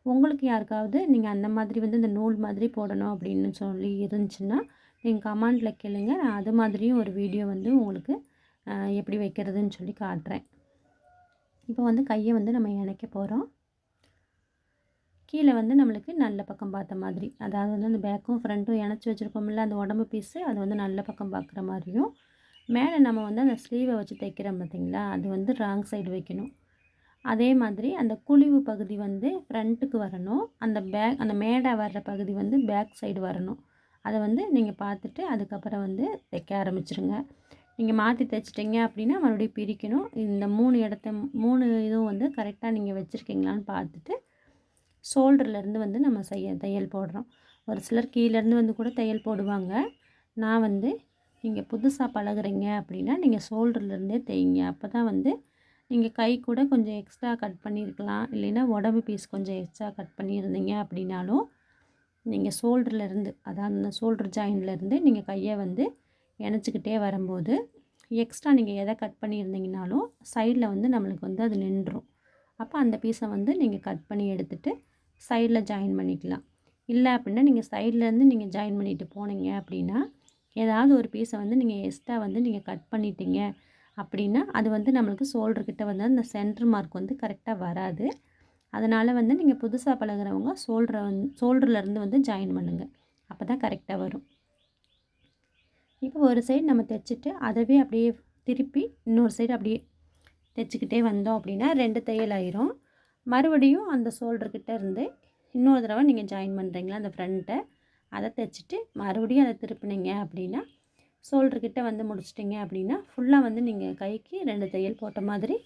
உங்களுக்கு யாருக்காவது நீங்கள் அந்த மாதிரி வந்து இந்த நூல் மாதிரி போடணும் அப்படின்னு சொல்லி இருந்துச்சுன்னா நீங்கள் கமெண்டில் கேளுங்க. நான் அது மாதிரியும் ஒரு வீடியோ வந்து உங்களுக்கு எப்படி வைக்கிறதுன்னு சொல்லி காட்டுறேன். இப்போ வந்து கையை வந்து நம்ம இணைக்க போகிறோம். கீழே வந்து நம்மளுக்கு நல்ல பக்கம் பார்த்த மாதிரி, அதாவது வந்து அந்த பேக்கும் ஃப்ரண்ட்டும் இணைச்சி வச்சுருக்கோம்ல அந்த உடம்பு பீஸு, அது வந்து நல்ல பக்கம் பார்க்குற மாதிரியும், மேலே நம்ம வந்து அந்த ஸ்லீவை வச்சு தைக்கிறோம் பார்த்திங்களா, அது வந்து ராங் சைடு வைக்கணும். அதே மாதிரி அந்த குழிவு பகுதி வந்து ஃப்ரண்ட்டுக்கு வரணும். அந்த மேடை வர்ற பகுதி வந்து பேக் சைடு வரணும். அதை வந்து நீங்கள் பார்த்துட்டு அதுக்கப்புறம் வந்து தைக்க ஆரம்பிச்சிருங்க. நீங்கள் மாற்றி தைச்சிட்டிங்க அப்படின்னா மறுபடியும் பிரிக்கணும். இந்த 3 இதுவும் வந்து கரெக்டாக நீங்கள் வச்சுருக்கீங்களான்னு பார்த்துட்டு ஷோல்டர்லேருந்து வந்து நம்ம தையல் போடுறோம். ஒரு சிலர் கீழேருந்து வந்து கூட தையல் போடுவாங்க. நான் வந்து நீங்கள் புதுசாக பழகுறீங்க அப்படின்னா நீங்கள் ஷோல்டர்லேருந்தே தைங்க. அப்போ தான் வந்து நீங்கள் கை கூட கொஞ்சம் எக்ஸ்ட்ரா கட் பண்ணியிருக்கலாம். இல்லைன்னா உடம்பு பீஸ் கொஞ்சம் எக்ஸ்ட்ரா கட் பண்ணியிருந்தீங்க அப்படின்னாலும் நீங்கள் ஷோல்டர்லேருந்து, அதாவது அந்த ஷோல்டர் ஜாயின்லேருந்து நீங்கள் கையை வந்து இணைச்சிக்கிட்டே வரும்போது எக்ஸ்ட்ரா நீங்கள் எதை கட் பண்ணியிருந்தீங்கனாலும் சைடில் வந்து நம்மளுக்கு வந்து அது நின்றும். அப்போ அந்த பீஸை வந்து நீங்கள் கட் பண்ணி எடுத்துகிட்டு சைடில் ஜாயின் பண்ணிக்கலாம். இல்லை அப்படின்னா நீங்கள் சைட்லேருந்து நீங்கள் ஜாயின் பண்ணிவிட்டு போனீங்க அப்படின்னா ஏதாவது ஒரு பீஸை வந்து நீங்கள் எக்ஸ்ட்ரா வந்து நீங்கள் கட் பண்ணிட்டீங்க அப்படின்னா அது வந்து நம்மளுக்கு ஷோல்டர்கிட்ட வந்து அந்த சென்டர் மார்க் வந்து கரெக்டாக வராது. அதனால் வந்து நீங்கள் புதுசாக பழகுறவங்க ஷோல்டர்லேருந்து வந்து ஜாயின் பண்ணுங்கள். அப்போ தான் கரெக்டாக வரும். இப்போ ஒரு சைடு நம்ம தைச்சிட்டு அதவே அப்படியே திருப்பி இன்னொரு சைடு அப்படியே தைச்சிக்கிட்டே வந்தோம் அப்படின்னா 2 தையல் ஆயிரும். மறுபடியும் அந்த ஷோல்டர்கிட்ட இருந்து இன்னொரு தடவை நீங்கள் ஜாயின் பண்ணுறீங்களா அந்த ஃப்ரண்ட்டை, அதை தைச்சிட்டு மறுபடியும் அதை திருப்பினீங்க அப்படின்னா ஷோல்டர்கிட்ட வந்து முடிச்சிட்டிங்க அப்படின்னா ஃபுல்லாக வந்து நீங்கள் கைக்கு 2 தையல் போட்ட மாதிரி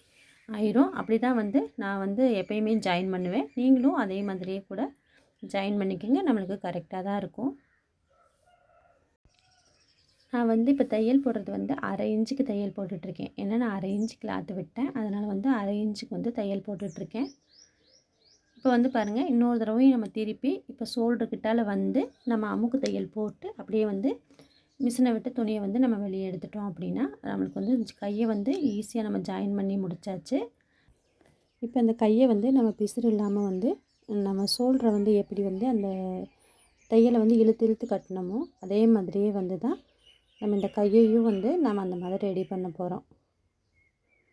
ஆயிரும். அப்படி தான் வந்து நான் வந்து எப்பயுமே ஜாயின் பண்ணுவேன். நீங்களும் அதே மாதிரியே கூட ஜாயின் பண்ணிக்கோங்க. நம்மளுக்கு கரெக்டாக தான் இருக்கும். நான் வந்து இப்போ தையல் போடுறது வந்து 1/2 இன்ச்சுக்கு தையல் போட்டுட்ருக்கேன். ஏன்னா நான் 1/2 இன்ச்சு கிளாத்து விட்டேன். அதனால் வந்து 1/2 இன்ச்சுக்கு வந்து தையல் போட்டுட்ருக்கேன். இப்போ வந்து பாருங்கள், இன்னொரு தடவையும் நம்ம திருப்பி இப்போ ஷோல்டர்கிட்டால் வந்து நம்ம அமுக்கு தையல் போட்டு அப்படியே வந்து மிஷினை விட்டு துணியை வந்து நம்ம வெளியே எடுத்துட்டோம் அப்படின்னா நம்மளுக்கு வந்து கையை வந்து ஈஸியாக நம்ம ஜாயின் பண்ணி முடித்தாச்சு. இப்போ இந்த கையை வந்து நம்ம பிசுறு இல்லாமல் வந்து நம்ம ஷோல்டரை வந்து எப்படி வந்து அந்த தையலை வந்து இழுத்து இழுத்து கட்டினோமோ அதே மாதிரியே வந்து தான் நம்ம இந்த கையையும் வந்து நம்ம அந்த மாதிரி ரெடி பண்ண போகிறோம்.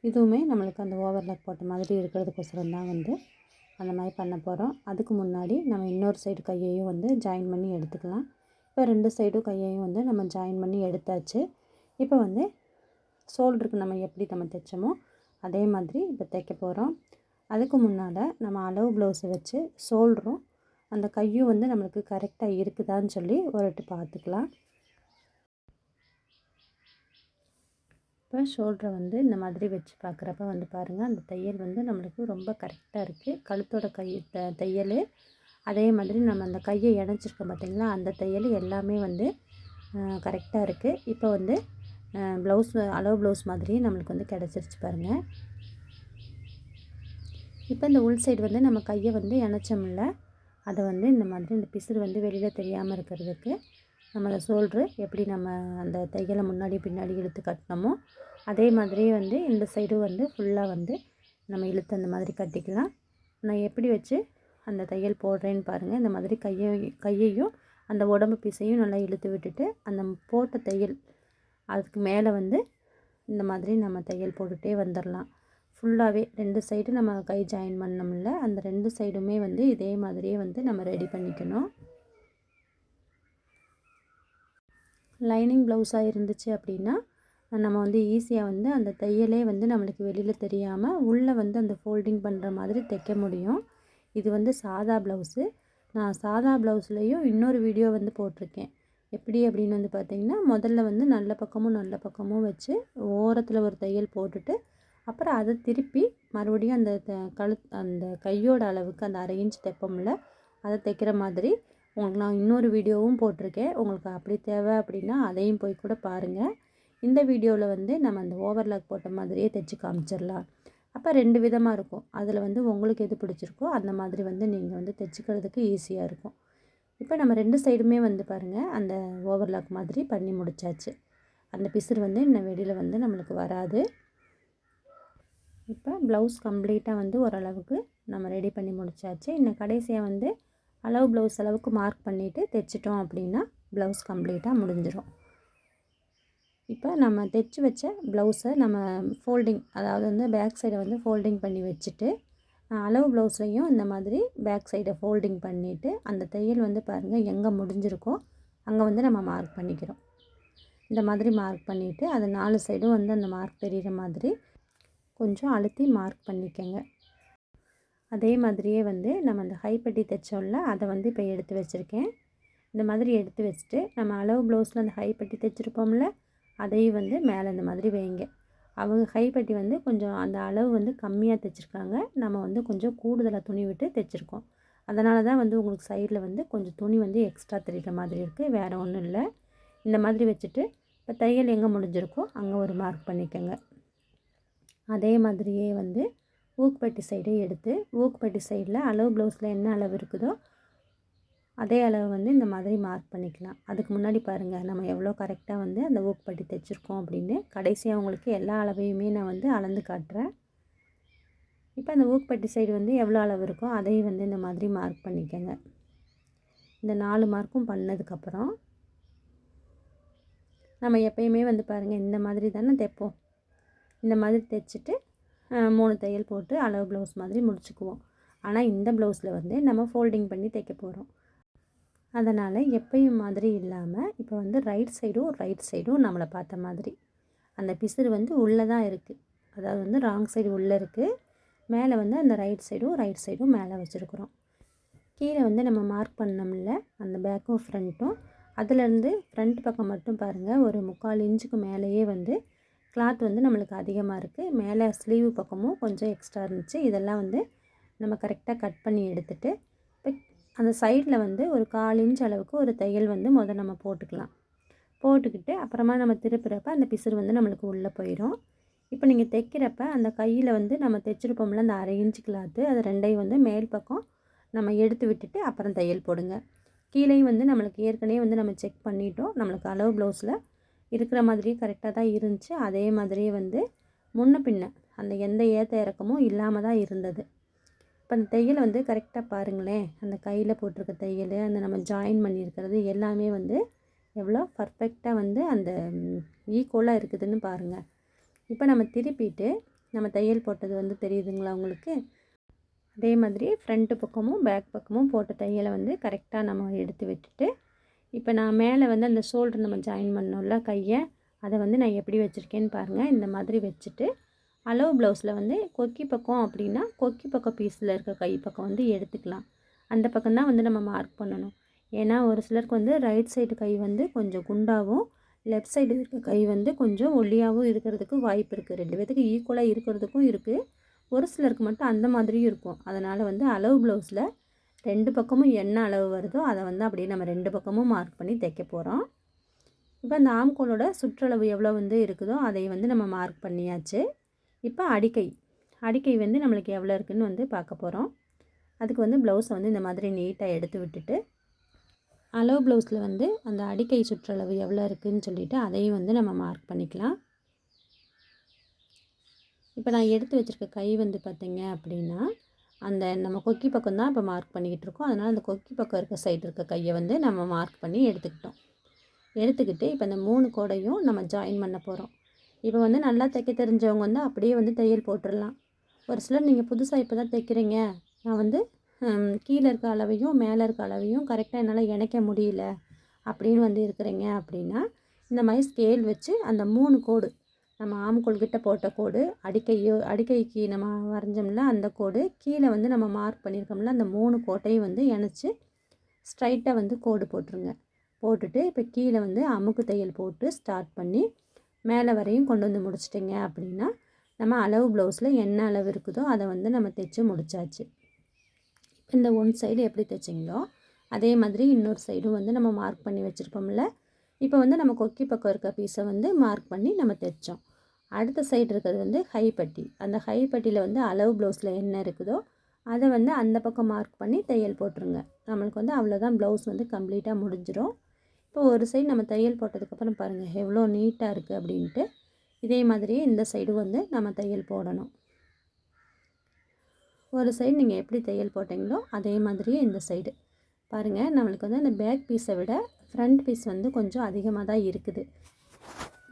இதுவுமே நம்மளுக்கு அந்த ஓவர்லாக் போட்ட மாதிரி இருக்கிறதுக்கோசரம் தான் வந்து அந்த மாதிரி பண்ண போகிறோம். அதுக்கு முன்னாடி நம்ம இன்னொரு சைடு கையையும் வந்து ஜாயின் பண்ணி எடுத்துக்கலாம். இப்போ 2 சைடும் கையையும் வந்து நம்ம ஜாயின் பண்ணி எடுத்தாச்சு. இப்போ வந்து ஷோல்டருக்கு நம்ம எப்படி நம்ம தைச்சோமோ அதே மாதிரி இப்போ தைக்க போகிறோம். அதுக்கு முன்னால் நம்ம அளவு ப்ளவுஸை வச்சு ஷோல்டரும் அந்த கையும் வந்து நம்மளுக்கு கரெக்டாக இருக்குதான்னு சொல்லி ஒரு வாட்டி பார்த்துக்கலாம். இப்போ ஷோல்டரை வந்து இந்த மாதிரி வச்சு பார்க்குறப்ப வந்து பாருங்கள், அந்த தையல் வந்து நம்மளுக்கு ரொம்ப கரெக்டாக இருக்குது. கழுத்தோட தையல், அதே மாதிரி நம்ம அந்த கையை இணைச்சிருக்கோம் பார்த்திங்களா, அந்த தையல் எல்லாமே வந்து கரெக்டாக இருக்குது. இப்போ வந்து ப்ளவுஸ் அளவு ப்ளவுஸ் மாதிரியே நம்மளுக்கு வந்து கிடச்சிருச்சு பாருங்கள். இப்போ இந்த உள் சைடு வந்து நம்ம கையை வந்து இணைச்சோம்ல, அதை வந்து இந்த மாதிரி இந்த பிசுறு வந்து வெளியில் தெரியாமல் இருக்கிறதுக்கு நம்ம அந்த ஷோல்ட்ரு எப்படி நம்ம அந்த தையலை முன்னாடி பின்னாடி இழுத்து கட்டினோமோ அதே மாதிரியே வந்து இந்த சைடும் வந்து ஃபுல்லாக வந்து நம்ம இழுத்து அந்த மாதிரி கட்டிக்கலாம். நான் எப்படி வச்சு அந்த தையல் போடுறேன்னு பாருங்கள். இந்த மாதிரி கையையும் அந்த உடம்பு பீஸையும் நல்லா இழுத்து விட்டுட்டு அந்த போட்ட தையல் அதுக்கு மேலே வந்து இந்த மாதிரி நம்ம தையல் போட்டுகிட்டே வந்துடலாம். ஃபுல்லாகவே 2 சைடு நம்ம கை ஜாயின் பண்ணோம்ல, அந்த 2 சைடுமே வந்து இதே மாதிரியே வந்து நம்ம ரெடி பண்ணிக்கணும். லைனிங் ப்ளவுஸாக இருந்துச்சு அப்படின்னா நம்ம வந்து ஈஸியாக வந்து அந்த தையலே வந்து நம்மளுக்கு வெளியில் தெரியாமல் உள்ளே வந்து அந்த ஃபோல்டிங் பண்ணுற மாதிரி தைக்க முடியும். இது வந்து சாதா ப்ளவுஸு. நான் சாதா ப்ளவுஸ்லேயும் இன்னொரு வீடியோ வந்து போட்டிருக்கேன். எப்படி அப்படின்னு வந்து பார்த்திங்கன்னா, முதல்ல வந்து நல்ல பக்கமும் வச்சு ஓரத்தில் ஒரு தையல் போட்டுட்டு அப்புறம் அதை திருப்பி மறுபடியும் அந்த அந்த கையோட அளவுக்கு அந்த 1/2 இன்ச் தைப்போம்ல, அதை தைக்கிற மாதிரி உங்களுக்கு நான் இன்னொரு வீடியோவும் போட்டிருக்கேன். உங்களுக்கு அப்படி தேவை அப்படின்னா அதையும் போய் கூட பாருங்கள். இந்த வீடியோவில் வந்து நம்ம அந்த ஓவர்லாக் போட்ட மாதிரியே தைச்சி காமிச்சிடலாம். அப்போ 2 விதமாக இருக்கும். அதில் வந்து உங்களுக்கு எது பிடிச்சிருக்கோ அந்த மாதிரி வந்து நீங்கள் வந்து தைச்சிக்கிறதுக்கு ஈஸியாக இருக்கும். இப்போ நம்ம 2 சைடுமே வந்து பாருங்கள், அந்த ஓவர்லாக் மாதிரி பண்ணி முடித்தாச்சு. அந்த பிசுறு வந்து இன்னும் வெளியில் வந்து நம்மளுக்கு வராது. இப்போ ப்ளவுஸ் கம்ப்ளீட்டாக வந்து ஓரளவுக்கு நம்ம ரெடி பண்ணி முடித்தாச்சு. இன்னும் கடைசியாக வந்து அளவு ப்ளவுஸ் அளவுக்கு மார்க் பண்ணிவிட்டு தைச்சிட்டோம் அப்படின்னா ப்ளவுஸ் கம்ப்ளீட்டாக முடிஞ்சிடும். இப்போ நம்ம தைச்சி வச்ச ப்ளவுஸை நம்ம ஃபோல்டிங், அதாவது வந்து பேக் சைடை வந்து ஃபோல்டிங் பண்ணி வச்சுட்டு அளவு ப்ளவுஸ்லையும் இந்த மாதிரி பேக் சைடை ஃபோல்டிங் பண்ணிவிட்டு அந்த தையல் வந்து பாருங்கள் எங்கே முடிஞ்சிருக்கோ அங்கே வந்து நம்ம மார்க் பண்ணிக்கிறோம். இந்த மாதிரி மார்க் பண்ணிவிட்டு அது 4 சைடும் வந்து அந்த மார்க் தெரிகிற மாதிரி கொஞ்சம் அழுத்தி மார்க் பண்ணிக்கங்க. அதே மாதிரியே வந்து நம்ம அந்த ஹைப்பட்டி தைச்சோம்ல, அதை வந்து இப்போ எடுத்து வச்சுருக்கேன். இந்த மாதிரி எடுத்து வச்சுட்டு நம்ம அளவு ப்ளவுஸில் அந்த ஹைப்பட்டி தைச்சிருப்போம்ல, அதையும் வந்து மேலே இந்த மாதிரி வைங்க. அவங்க ஹைப்பட்டி வந்து கொஞ்சம் அந்த அளவு வந்து கம்மியாக தைச்சிருக்காங்க, நம்ம வந்து கொஞ்சம் கூடுதலாக துணி விட்டு தைச்சிருக்கோம். அதனால தான் வந்து உங்களுக்கு சைடில் வந்து கொஞ்சம் துணி வந்து எக்ஸ்ட்ரா தெரிகிற மாதிரி இருக்குது, வேறு ஒன்றும் இல்லை. இந்த மாதிரி வச்சுட்டு இப்போ தையல் எங்கே முடிஞ்சிருக்கோ அங்கே ஒரு மார்க் பண்ணிக்கோங்க. அதே மாதிரியே வந்து ஊக்குப்பட்டி சைடே எடுத்து ஊக்குப்பட்டி சைடில் அளவு ப்ளவுஸில் என்ன அளவு இருக்குதோ அதே அளவு வந்து இந்த மாதிரி மார்க் பண்ணிக்கலாம். அதுக்கு முன்னாடி பாருங்கள் நம்ம எவ்வளோ கரெக்டாக வந்து அந்த ஊக்குப்பட்டி தைச்சிருக்கோம் அப்படின்னு. கடைசியாக உங்களுக்கு எல்லா அளவையுமே நான் வந்து அளந்து காட்டுறேன். இப்போ அந்த ஊக்குப்பட்டி சைடு வந்து எவ்வளோ அளவு இருக்கோ அதையும் வந்து இந்த மாதிரி மார்க் பண்ணிக்கோங்க. இந்த 4 மார்க்கும் பண்ணதுக்கப்புறம் நம்ம எப்பயுமே வந்து பாருங்கள் இந்த மாதிரி தானே தைப்போம். இந்த மாதிரி தைச்சிட்டு 3 தையல் போட்டு அளவு ப்ளவுஸ் மாதிரி முடிச்சுக்குவோம். ஆனால் இந்த ப்ளவுஸில் வந்து நம்ம ஃபோல்டிங் பண்ணி தைக்க போகிறோம். அதனால் எப்பயும் மாதிரி இல்லாமல் இப்போ வந்து ரைட் சைடும் நம்மளை பார்த்த மாதிரி அந்த பிசுறு வந்து உள்ளே தான் இருக்குது. அதாவது வந்து ராங் சைடு உள்ளே இருக்குது, மேலே வந்து அந்த ரைட் சைடும் மேலே வச்சுருக்குறோம். கீழே வந்து நம்ம மார்க் பண்ணோம்ல அந்த பேக்கும் ஃப்ரண்ட்டும், அதுலேருந்து ஃப்ரண்ட் பக்கம் மட்டும் பாருங்கள் ஒரு 3/4 இன்ச்சுக்கு மேலேயே வந்து கிளாத் வந்து நம்மளுக்கு அதிகமாக இருக்குது. மேலே ஸ்லீவ் பக்கமும் கொஞ்சம் எக்ஸ்ட்ரா இருந்துச்சு. இதெல்லாம் வந்து நம்ம கரெக்டாக கட் பண்ணி எடுத்துகிட்டு இப்போ அந்த சைடில் வந்து ஒரு 1/4 இன்ச் அளவுக்கு ஒரு தையல் வந்து நம்ம போட்டுக்கலாம். போட்டுக்கிட்டு அப்புறமா நம்ம திருப்புறப்ப அந்த பிசுறு வந்து நம்மளுக்கு உள்ளே போயிடும். இப்போ நீங்கள் தைக்கிறப்ப அந்த கையில் வந்து நம்ம தைச்சிருப்போம்ல அந்த 1/2 இன்ச் கிளாத்து, அது 2ஐயும் வந்து மேல் பக்கம் நம்ம எடுத்து விட்டுட்டு அப்புறம் தையல் போடுங்க. கீழேயும் வந்து நம்மளுக்கு ஏற்கனவே வந்து நம்ம செக் பண்ணிட்டோம். நம்மளுக்கு அளவு ப்ளவுஸில் இருக்கிற மாதிரியே கரெக்டாக தான் இருந்துச்சு. அதே மாதிரியே வந்து முன்ன பின்ன அந்த எந்த ஏற்ற இறக்கமும் இல்லாமல் தான் இருந்தது. இப்போ அந்த தையலை வந்து கரெக்டாக பாருங்களேன், அந்த கையில் போட்டிருக்க தையல், அந்த நம்ம ஜாயின் பண்ணியிருக்கிறது எல்லாமே வந்து எவ்வளோ பர்ஃபெக்டாக வந்து அந்த ஈக்குவலாக இருக்குதுன்னு பாருங்கள். இப்போ நம்ம திருப்பிட்டு நம்ம தையல் போட்டது வந்து தெரியுதுங்களா உங்களுக்கு? அதே மாதிரி ஃப்ரண்ட்டு பக்கமும் பேக் பக்கமும் போட்ட தையலை வந்து கரெக்டாக நம்ம எடுத்து விட்டுட்டு இப்போ நான் மேலே வந்து அந்த ஷோல்டர் நம்ம ஜாயின் பண்ணோம்ல கையை, அதை வந்து நான் எப்படி வச்சுருக்கேன்னு பாருங்கள். இந்த மாதிரி வச்சுட்டு அளவு ப்ளவுஸில் வந்து கொக்கி பக்கம் அப்படின்னா கொக்கி பக்கம் பீஸில் இருக்க கை பக்கம் வந்து எடுத்துக்கலாம். அந்த பக்கம் தான் வந்து நம்ம மார்க் பண்ணணும். ஏன்னா ஒரு சிலருக்கு வந்து ரைட் சைடு கை வந்து கொஞ்சம் குண்டாகவும், லெஃப்ட் சைடு இருக்க கை வந்து கொஞ்சம் ஒல்லியாகவும் இருக்கிறதுக்கு வாய்ப்பு இருக்குது. 2 பேத்துக்கு ஈக்குவலாக இருக்கிறதுக்கும் இருக்குது. ஒரு சிலருக்கு மட்டும் அந்த மாதிரியும் இருக்கும். அதனால் வந்து அளவு ப்ளவுஸில் 2 பக்கமும் என்ன அளவு வருதோ அதை வந்து அப்படியே நம்ம 2 பக்கமும் மார்க் பண்ணி தைக்க போகிறோம். இப்போ அந்த ஆம்கோலோட சுற்றளவு எவ்வளோ வந்து இருக்குதோ அதை வந்து நம்ம மார்க் பண்ணியாச்சு. இப்போ அடிக்கை வந்து நம்மளுக்கு எவ்வளோ இருக்குதுன்னு வந்து பார்க்க போகிறோம். அதுக்கு வந்து ப்ளவுஸை வந்து இந்த மாதிரி நீட்டாக எடுத்து விட்டுட்டு அளவு ப்ளவுஸில் வந்து அந்த அடிக்கை சுற்றளவு எவ்வளோ இருக்குதுன்னு சொல்லிவிட்டு அதையும் வந்து நம்ம மார்க் பண்ணிக்கலாம். இப்போ நான் எடுத்து வச்சுருக்க கை வந்து பார்த்திங்க அப்படின்னா அந்த நம்ம கொக்கி பக்கம் தான் இப்போ மார்க் பண்ணிக்கிட்டு இருக்கோம். அதனால் அந்த கொக்கி பக்கம் இருக்க சைடு இருக்க கையை வந்து நம்ம மார்க் பண்ணி எடுத்துக்கிட்டு இப்போ இந்த 3 கோடையும் நம்ம ஜாயின் பண்ண போகிறோம். இப்போ வந்து நல்லா தைக்க தெரிஞ்சவங்க வந்து அப்படியே வந்து தையல் போட்டுடலாம். ஒரு சிலர் நீங்கள் புதுசாக இப்போ தான் தைக்கிறீங்க, நான் வந்து கீழே இருக்க அளவையும் மேலே இருக்க அளவையும் கரெக்டாக என்னால் இணைக்க முடியல அப்படின்னு வந்து இருக்கிறீங்க அப்படின்னா, இந்த மாதிரி ஸ்கேல் வச்சு அந்த 3 கோடு நம்ம ஆம்கோல்கிட்ட போட்ட கோடு, அடிக்கைக்கு நம்ம வரைஞ்சோம்ல அந்த கோடு, கீழே வந்து நம்ம மார்க் பண்ணியிருக்கோம்ல அந்த 3 கோட்டையும் வந்து இணைச்சி ஸ்ட்ரைட்டாக வந்து கோடு போட்டுருங்க. போட்டுட்டு இப்போ கீழே வந்து அமுக்கு தையல் போட்டு ஸ்டார்ட் பண்ணி மேலே வரையும் கொண்டு வந்து முடிச்சிட்டிங்க அப்படின்னா நம்ம அளவு ப்ளவுஸில் என்ன அளவு இருக்குதோ அதை வந்து நம்ம தைச்சி முடிச்சாச்சு. இந்த ஒன் சைடு எப்படி தைச்சிங்களோ அதே மாதிரி இன்னொரு சைடும் வந்து நம்ம மார்க் பண்ணி வச்சுருப்போம்ல. இப்போ வந்து நம்ம கொக்கி பக்கம் இருக்க பீஸை வந்து மார்க் பண்ணி நம்ம தைச்சோம். அடுத்த சைடு இருக்கிறது வந்து ஹைப்பட்டி. அந்த ஹைப்பட்டியில் வந்து அளவு ப்ளவுஸில் என்ன இருக்குதோ அதை வந்து அந்த பக்கம் மார்க் பண்ணி தையல் போட்டுருங்க. நம்மளுக்கு வந்து அவ்வளோதான், ப்ளவுஸ் வந்து கம்ப்ளீட்டாக முடிஞ்சிடும். இப்போ ஒரு சைடு நம்ம தையல் போட்டதுக்கப்புறம் பாருங்கள் எவ்வளோ நீட்டாக இருக்குது அப்படின்ட்டு. இதே மாதிரியே இந்த சைடு வந்து நம்ம தையல் போடணும். ஒரு சைடு நீங்கள் எப்படி தையல் போட்டிங்களோ அதே மாதிரியே இந்த சைடு பாருங்கள். நம்மளுக்கு வந்து அந்த பேக் பீஸை விட ஃப்ரண்ட் பீஸ் வந்து கொஞ்சம் அதிகமாக தான் இருக்குது.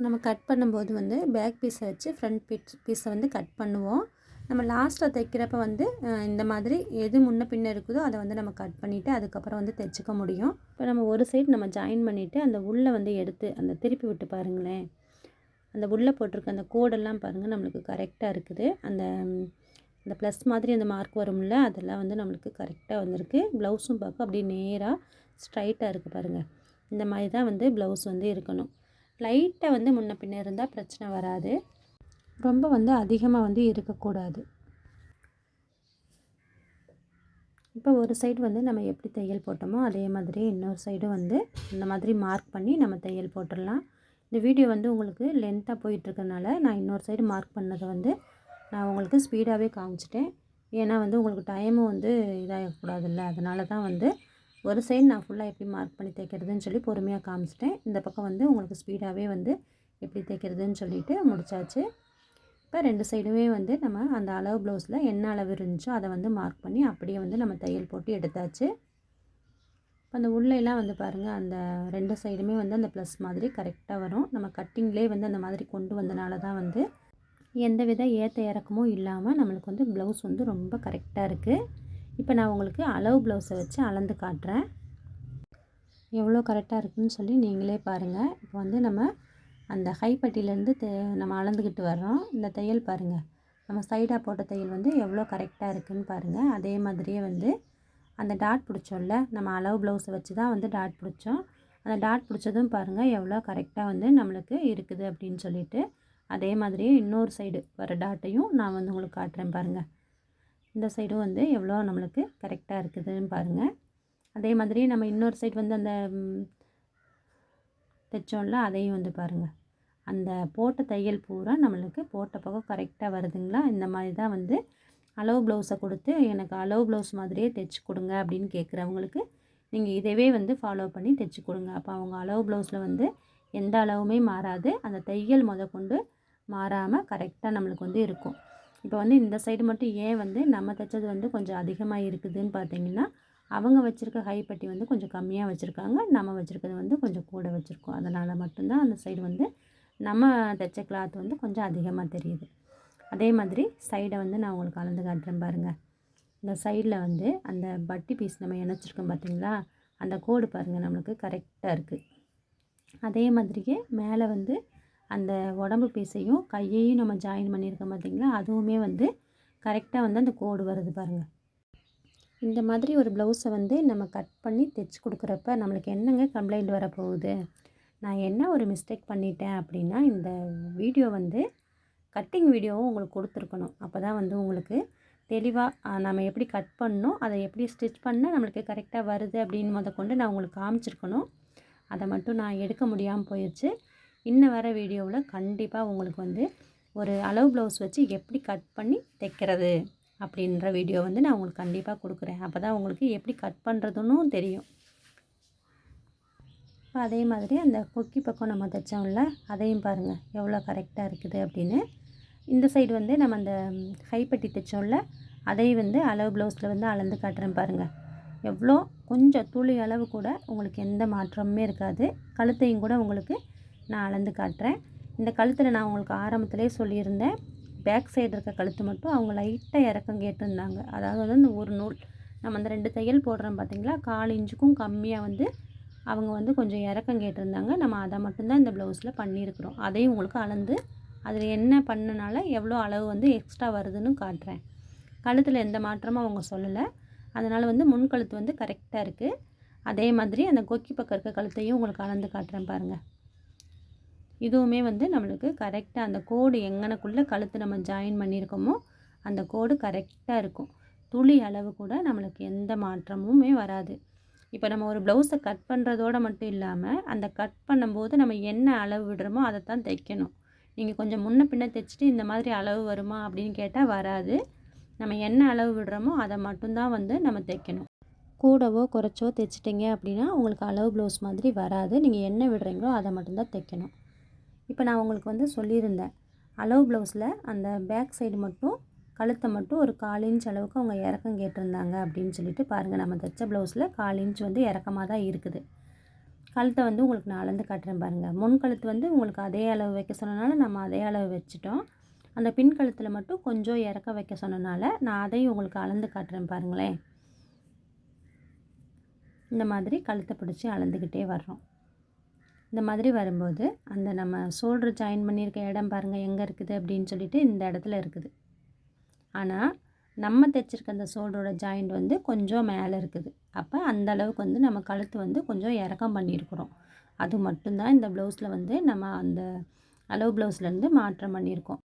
நம்ம கட் பண்ணும்போது வந்து பேக் பீஸை வச்சு ஃப்ரண்ட் பீஸை வந்து கட் பண்ணுவோம். நம்ம லாஸ்ட்டில் தைக்கிறப்ப வந்து இந்த மாதிரி எது முன்ன பின்ன இருக்குதோ அதை வந்து நம்ம கட் பண்ணிவிட்டு அதுக்கப்புறம் வந்து தைச்சிக்க முடியும். இப்போ நம்ம ஒரு சைடு நம்ம ஜாயின் பண்ணிவிட்டு அந்த உள்ளே வந்து எடுத்து அந்த திருப்பி விட்டு பாருங்களேன். அந்த உள்ளே போட்டிருக்க அந்த கோடெல்லாம் பாருங்கள் நம்மளுக்கு கரெக்டாக இருக்குது. அந்த ப்ளஸ் மாதிரி அந்த மார்க் வரும்ல அதெல்லாம் வந்து நம்மளுக்கு கரெக்டாக வந்திருக்கு. ப்ளவுஸும் பார்க்க அப்படியே நேராக ஸ்ட்ரைட்டாக இருக்குது பாருங்கள். இந்த மாதிரி தான் வந்து ப்ளவுஸ் வந்து இருக்கணும். லைட்டாக வந்து முன்ன பின்ன இருந்தால் பிரச்சனை வராது. ரொம்ப வந்து அதிகமாக வந்து இருக்கக்கூடாது. இப்போ ஒரு சைடு வந்து நம்ம எப்படி தையல் போட்டோமோ அதே மாதிரி இன்னொரு சைடு வந்து இந்த மாதிரி மார்க் பண்ணி நம்ம தையல் போட்டுடலாம். இந்த வீடியோ வந்து உங்களுக்கு லென்த்தாக போயிட்டுருக்கனால நான் இன்னொரு சைடு மார்க் பண்ணதை வந்து நான் உங்களுக்கு ஸ்பீடாகவே காமிச்சிட்டேன். ஏன்னா வந்து உங்களுக்கு டைமும் வந்து இதாகக்கூடாதுல்ல, அதனால தான் வந்து ஒரு சைடு நான் ஃபுல்லாக எப்படி மார்க் பண்ணி தைக்கிறதுன்னு சொல்லி பொறுமையாக காமிச்சிட்டேன். இந்த பக்கம் வந்து உங்களுக்கு ஸ்பீடாகவே வந்து எப்படி தைக்கிறதுன்னு சொல்லிவிட்டு முடித்தாச்சு. இப்போ 2 சைடுமே வந்து நம்ம அந்த அளவு ப்ளவுஸில் என்ன அளவு இருந்துச்சோ அதை வந்து மார்க் பண்ணி அப்படியே வந்து நம்ம தையல் போட்டு எடுத்தாச்சு. இப்போ அந்த உள்ளேலாம் வந்து பாருங்கள் அந்த 2 சைடுமே வந்து அந்த ப்ளஸ் மாதிரி கரெக்டாக வரும். நம்ம கட்டிங்லேயே வந்து அந்த மாதிரி கொண்டு வந்தனால தான் வந்து எந்த வித ஏற்ற இறக்கமும் இல்லாமல் நம்மளுக்கு வந்து ப்ளவுஸ் வந்து ரொம்ப கரெக்டாக இருக்குது. இப்போ நான் உங்களுக்கு அளவு ப்ளவுஸை வச்சு அளந்து காட்டுறேன். எவ்வளோ கரெக்டாக இருக்குதுன்னு சொல்லி நீங்களே பாருங்கள். இப்போ வந்து நம்ம அந்த ஹைப்பட்டியிலேருந்து நம்ம அளந்துக்கிட்டு வர்றோம். இந்த தையல் பாருங்கள், நம்ம சைடாக போட்ட தையல் வந்து எவ்வளோ கரெக்டாக இருக்குதுன்னு பாருங்கள். அதே மாதிரியே வந்து அந்த டாட் பிடிச்சோம்ல, நம்ம அளவு ப்ளவுஸை வச்சு தான் வந்து டாட் பிடிச்சோம். அந்த டாட் பிடிச்சதும் பாருங்கள் எவ்வளோ கரெக்டாக வந்து நம்மளுக்கு இருக்குது அப்படின்னு சொல்லிட்டு. அதே மாதிரியே இன்னொரு சைடு வர டாட்டையும் நான் வந்து உங்களுக்கு காட்டுறேன் பாருங்கள். இந்த சைடும் வந்து எவ்வளோ நம்மளுக்கு கரெக்டாக இருக்குதுன்னு பாருங்கள். அதே மாதிரி நம்ம இன்னொரு சைடு வந்து அந்த தைச்சோம்ல அதையும் வந்து பாருங்கள். அந்த போட்ட தையல் பூரா நம்மளுக்கு போட்ட பக்கம் கரெக்டாக வருதுங்களா. இந்த மாதிரி தான் வந்து அளவு ப்ளவுஸை கொடுத்து எனக்கு அளவு ப்ளவுஸ் மாதிரியே தைச்சி கொடுங்க அப்படின்னு கேட்குறவங்களுக்கு நீங்கள் இதவே வந்து ஃபாலோ பண்ணி தைச்சி கொடுங்க. அப்போ அவங்க அளவு ப்ளவுஸில் வந்து எந்த அளவுமே மாறாது. அந்த தையல் கொண்டு மாறாமல் கரெக்டாக நம்மளுக்கு வந்து இருக்கும். இப்போ வந்து இந்த சைடு மட்டும் ஏன் வந்து நம்ம தைச்சது வந்து கொஞ்சம் அதிகமாக இருக்குதுன்னு பார்த்தீங்கன்னா, அவங்க வச்சுருக்க ஹைப்பட்டி வந்து கொஞ்சம் கம்மியாக வச்சுருக்காங்க, நம்ம வச்சுருக்கிறது வந்து கொஞ்சம் கூட வச்சுருக்கோம். அதனால் மட்டும்தான் அந்த சைடு வந்து நம்ம தைச்ச கிளாத் வந்து கொஞ்சம் அதிகமாக தெரியுது. அதே மாதிரி சைடை வந்து நான் உங்களுக்கு அளந்து காட்டுறேன் பாருங்கள். இந்த சைடில் வந்து அந்த பட்டி பீஸ் நம்ம இணைச்சிருக்கோம் பார்த்தீங்களா, அந்த கோடு பாருங்கள் நம்மளுக்கு கரெக்டாக இருக்குது. அதே மாதிரியே மேலே வந்து அந்த உடம்பு பீஸையும் கையையும் நம்ம ஜாயின் பண்ணியிருக்கோம் பார்த்திங்களா, அதுவுமே வந்து கரெக்டாக வந்து அந்த கோடு வருது பாருங்கள். இந்த மாதிரி ஒரு ப்ளவுஸை வந்து நம்ம கட் பண்ணி தைச்சி கொடுக்குறப்ப நம்மளுக்கு என்னங்க கம்ப்ளைண்ட் வரப்போகுது? நான் என்ன ஒரு மிஸ்டேக் பண்ணிட்டேன் அப்படின்னா, இந்த வீடியோ வந்து கட்டிங் வீடியோவும் உங்களுக்கு கொடுத்துருக்கணும். அப்போ தான் வந்து உங்களுக்கு தெளிவாக நம்ம எப்படி கட் பண்ணணும், அதை எப்படி ஸ்டிச் பண்ணால் நம்மளுக்கு கரெக்டாக வருது அப்படின்னு முதற்கொண்டு நான் உங்களுக்கு காமிச்சிருக்கணும். அதை மட்டும் நான் எடுக்க முடியாமல் போயிடுச்சு. இன்னும் வர வீடியோவில் கண்டிப்பாக உங்களுக்கு வந்து ஒரு அளவு ப்ளவுஸ் வச்சு எப்படி கட் பண்ணி தைக்கிறது அப்படின்ற வீடியோ வந்து நான் உங்களுக்கு கண்டிப்பாக கொடுக்குறேன். அப்போ தான் உங்களுக்கு எப்படி கட் பண்ணுறதுன்னு தெரியும். இப்போ அதே மாதிரி அந்த கொக்கி பக்கம் நம்ம தைச்சோம்ல, அதையும் பாருங்கள் எவ்வளோ கரெக்டாக இருக்குது அப்படின்னு. இந்த சைடு வந்து நம்ம அந்த கைப்பட்டி தைச்சோம்ல, அதையும் வந்து அளவு ப்ளவுஸில் வந்து அளந்து காட்டுறேன் பாருங்கள். எவ்வளோ கொஞ்சம் துளி அளவு கூட உங்களுக்கு எந்த மாற்றமுமே இருக்காது. கழுத்தையும் கூட உங்களுக்கு நான் அளந்து காட்டுறேன். இந்த கழுத்தில் நான் உங்களுக்கு ஆரம்பத்திலே சொல்லியிருந்தேன், பேக் சைடு இருக்க கழுத்து மட்டும் அவங்க லைட்டாக இறக்கம் கேட்டிருந்தாங்க. அதாவது வந்து இந்த ஒரு நூல் நம்ம அந்த 2 தையல் போடுறோம் பார்த்திங்களா, 1/4 இன்ச்சுக்கும் கம்மியாக வந்து அவங்க வந்து கொஞ்சம் இறக்கம் கேட்டிருந்தாங்க. நம்ம அதை மட்டும்தான் இந்த ப்ளவுஸில் பண்ணியிருக்கிறோம். அதையும் உங்களுக்கு அளந்து அதில் என்ன பண்ணனால எவ்வளோ அளவு வந்து எக்ஸ்ட்ரா வருதுன்னு காட்டுறேன். கழுத்தில் எந்த மாற்றமும் அவங்க சொல்லலை. அதனால் வந்து முன் கழுத்து வந்து கரெக்டாக இருக்குது. அதே மாதிரி அந்த கொக்கி பக்கம் இருக்க கழுத்தையும் உங்களுக்கு அளந்து காட்டுறேன் பாருங்கள். இதுவுமே வந்து நம்மளுக்கு கரெக்டாக அந்த கோடு எங்கனக்குள்ளே கழுத்து நம்ம ஜாயின் பண்ணியிருக்கோமோ அந்த கோடு கரெக்டாக இருக்கும். துளி அளவு கூட நம்மளுக்கு எந்த மாற்றமுமே வராது. இப்போ நம்ம ஒரு ப்ளவுஸை கட் பண்ணுறதோடு மட்டும் இல்லாமல், அந்த கட் பண்ணும்போது நம்ம என்ன அளவு விடுறோமோ அதை தான் தைக்கணும். நீங்கள் கொஞ்சம் முன்ன பின்ன தைச்சிட்டு இந்த மாதிரி அளவு வருமா அப்படின்னு கேட்டால் வராது. நம்ம என்ன அளவு விடுறோமோ அதை மட்டும்தான் வந்து நம்ம தைக்கணும். கூடவோ குறைச்சோ தைச்சிட்டிங்க அப்படின்னா உங்களுக்கு அளவு ப்ளவுஸ் மாதிரி வராது. நீங்கள் என்ன விடுறீங்களோ அதை மட்டும்தான் தைக்கணும். இப்போ நான் உங்களுக்கு வந்து சொல்லியிருந்தேன், அளவு ப்ளவுஸில் அந்த பேக் சைடு மட்டும் கழுத்தை மட்டும் ஒரு 1/4 இன்ச் அளவுக்கு அவங்க இறக்கம் கேட்டிருந்தாங்க அப்படின்னு சொல்லிட்டு பாருங்கள். நம்ம தைச்ச ப்ளவுஸில் 1/4 இன்ச் வந்து இறக்கமாக தான் இருக்குது. கழுத்தை வந்து உங்களுக்கு நான் அளந்து காட்டுறேன் பாருங்கள். முன் கழுத்து வந்து உங்களுக்கு அதே அளவு வைக்க சொன்னனால நம்ம அதே அளவு வச்சுட்டோம். அந்த பின் கழுத்தில் மட்டும் கொஞ்சம் இறக்க வைக்க சொன்னனால நான் அதையும் உங்களுக்கு அளந்து காட்டுறேன் பாருங்களேன். இந்த மாதிரி கழுத்தை பிடிச்சி அளந்துக்கிட்டே வர்றோம். இந்த மாதிரி வரும்போது அந்த நம்ம ஷோல்டர் ஜாயின் பண்ணியிருக்க இடம் பாருங்கள் எங்கே இருக்குது அப்படின்னு சொல்லிட்டு இந்த இடத்துல இருக்குது. ஆனால் நம்ம தைச்சிருக்க அந்த ஷோல்டரோட ஜாயிண்ட் வந்து கொஞ்சம் மேலே இருக்குது. அப்போ அந்த அளவுக்கு வந்து நம்ம கழுத்து வந்து கொஞ்சம் இறக்கம் பண்ணியிருக்கிறோம். அது மட்டும்தான் இந்த ப்ளவுஸில் வந்து நம்ம அந்த அளவு ப்ளவுஸ்லேருந்து மாற்றம் பண்ணியிருக்கோம்.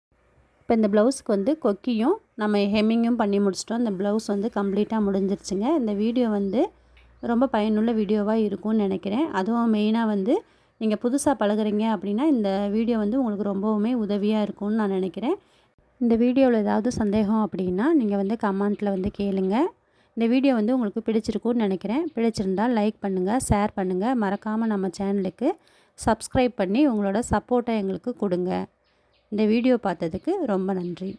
இப்போ இந்த ப்ளவுஸுக்கு வந்து கொக்கியும் நம்ம ஹெம்மிங்கும் பண்ணி முடிச்சிட்டோம். இந்த ப்ளவுஸ் வந்து கம்ப்ளீட்டாக முடிஞ்சிருச்சுங்க. இந்த வீடியோ வந்து ரொம்ப பயனுள்ள வீடியோவாக இருக்கும்னு நினைக்கிறேன். அதுவும் மெயினாக வந்து நீங்கள் புதுசாக பழகுறீங்க அப்படின்னா இந்த வீடியோ வந்து உங்களுக்கு ரொம்பவுமே உதவியாக இருக்கும்னு நான் நினைக்கிறேன். இந்த வீடியோவில் ஏதாவது சந்தேகம் அப்படின்னா நீங்கள் வந்து கமெண்ட்டில் வந்து கேளுங்க. இந்த வீடியோ வந்து உங்களுக்கு பிடிச்சிருக்கும்னு நினைக்கிறேன். பிடிச்சிருந்தால் லைக் பண்ணுங்கள், ஷேர் பண்ணுங்கள். மறக்காமல் நம்ம சேனலுக்கு சப்ஸ்கிரைப் பண்ணி உங்களோட சப்போர்ட்டை எங்களுக்கு கொடுங்க. இந்த வீடியோ பார்த்ததுக்கு ரொம்ப நன்றி.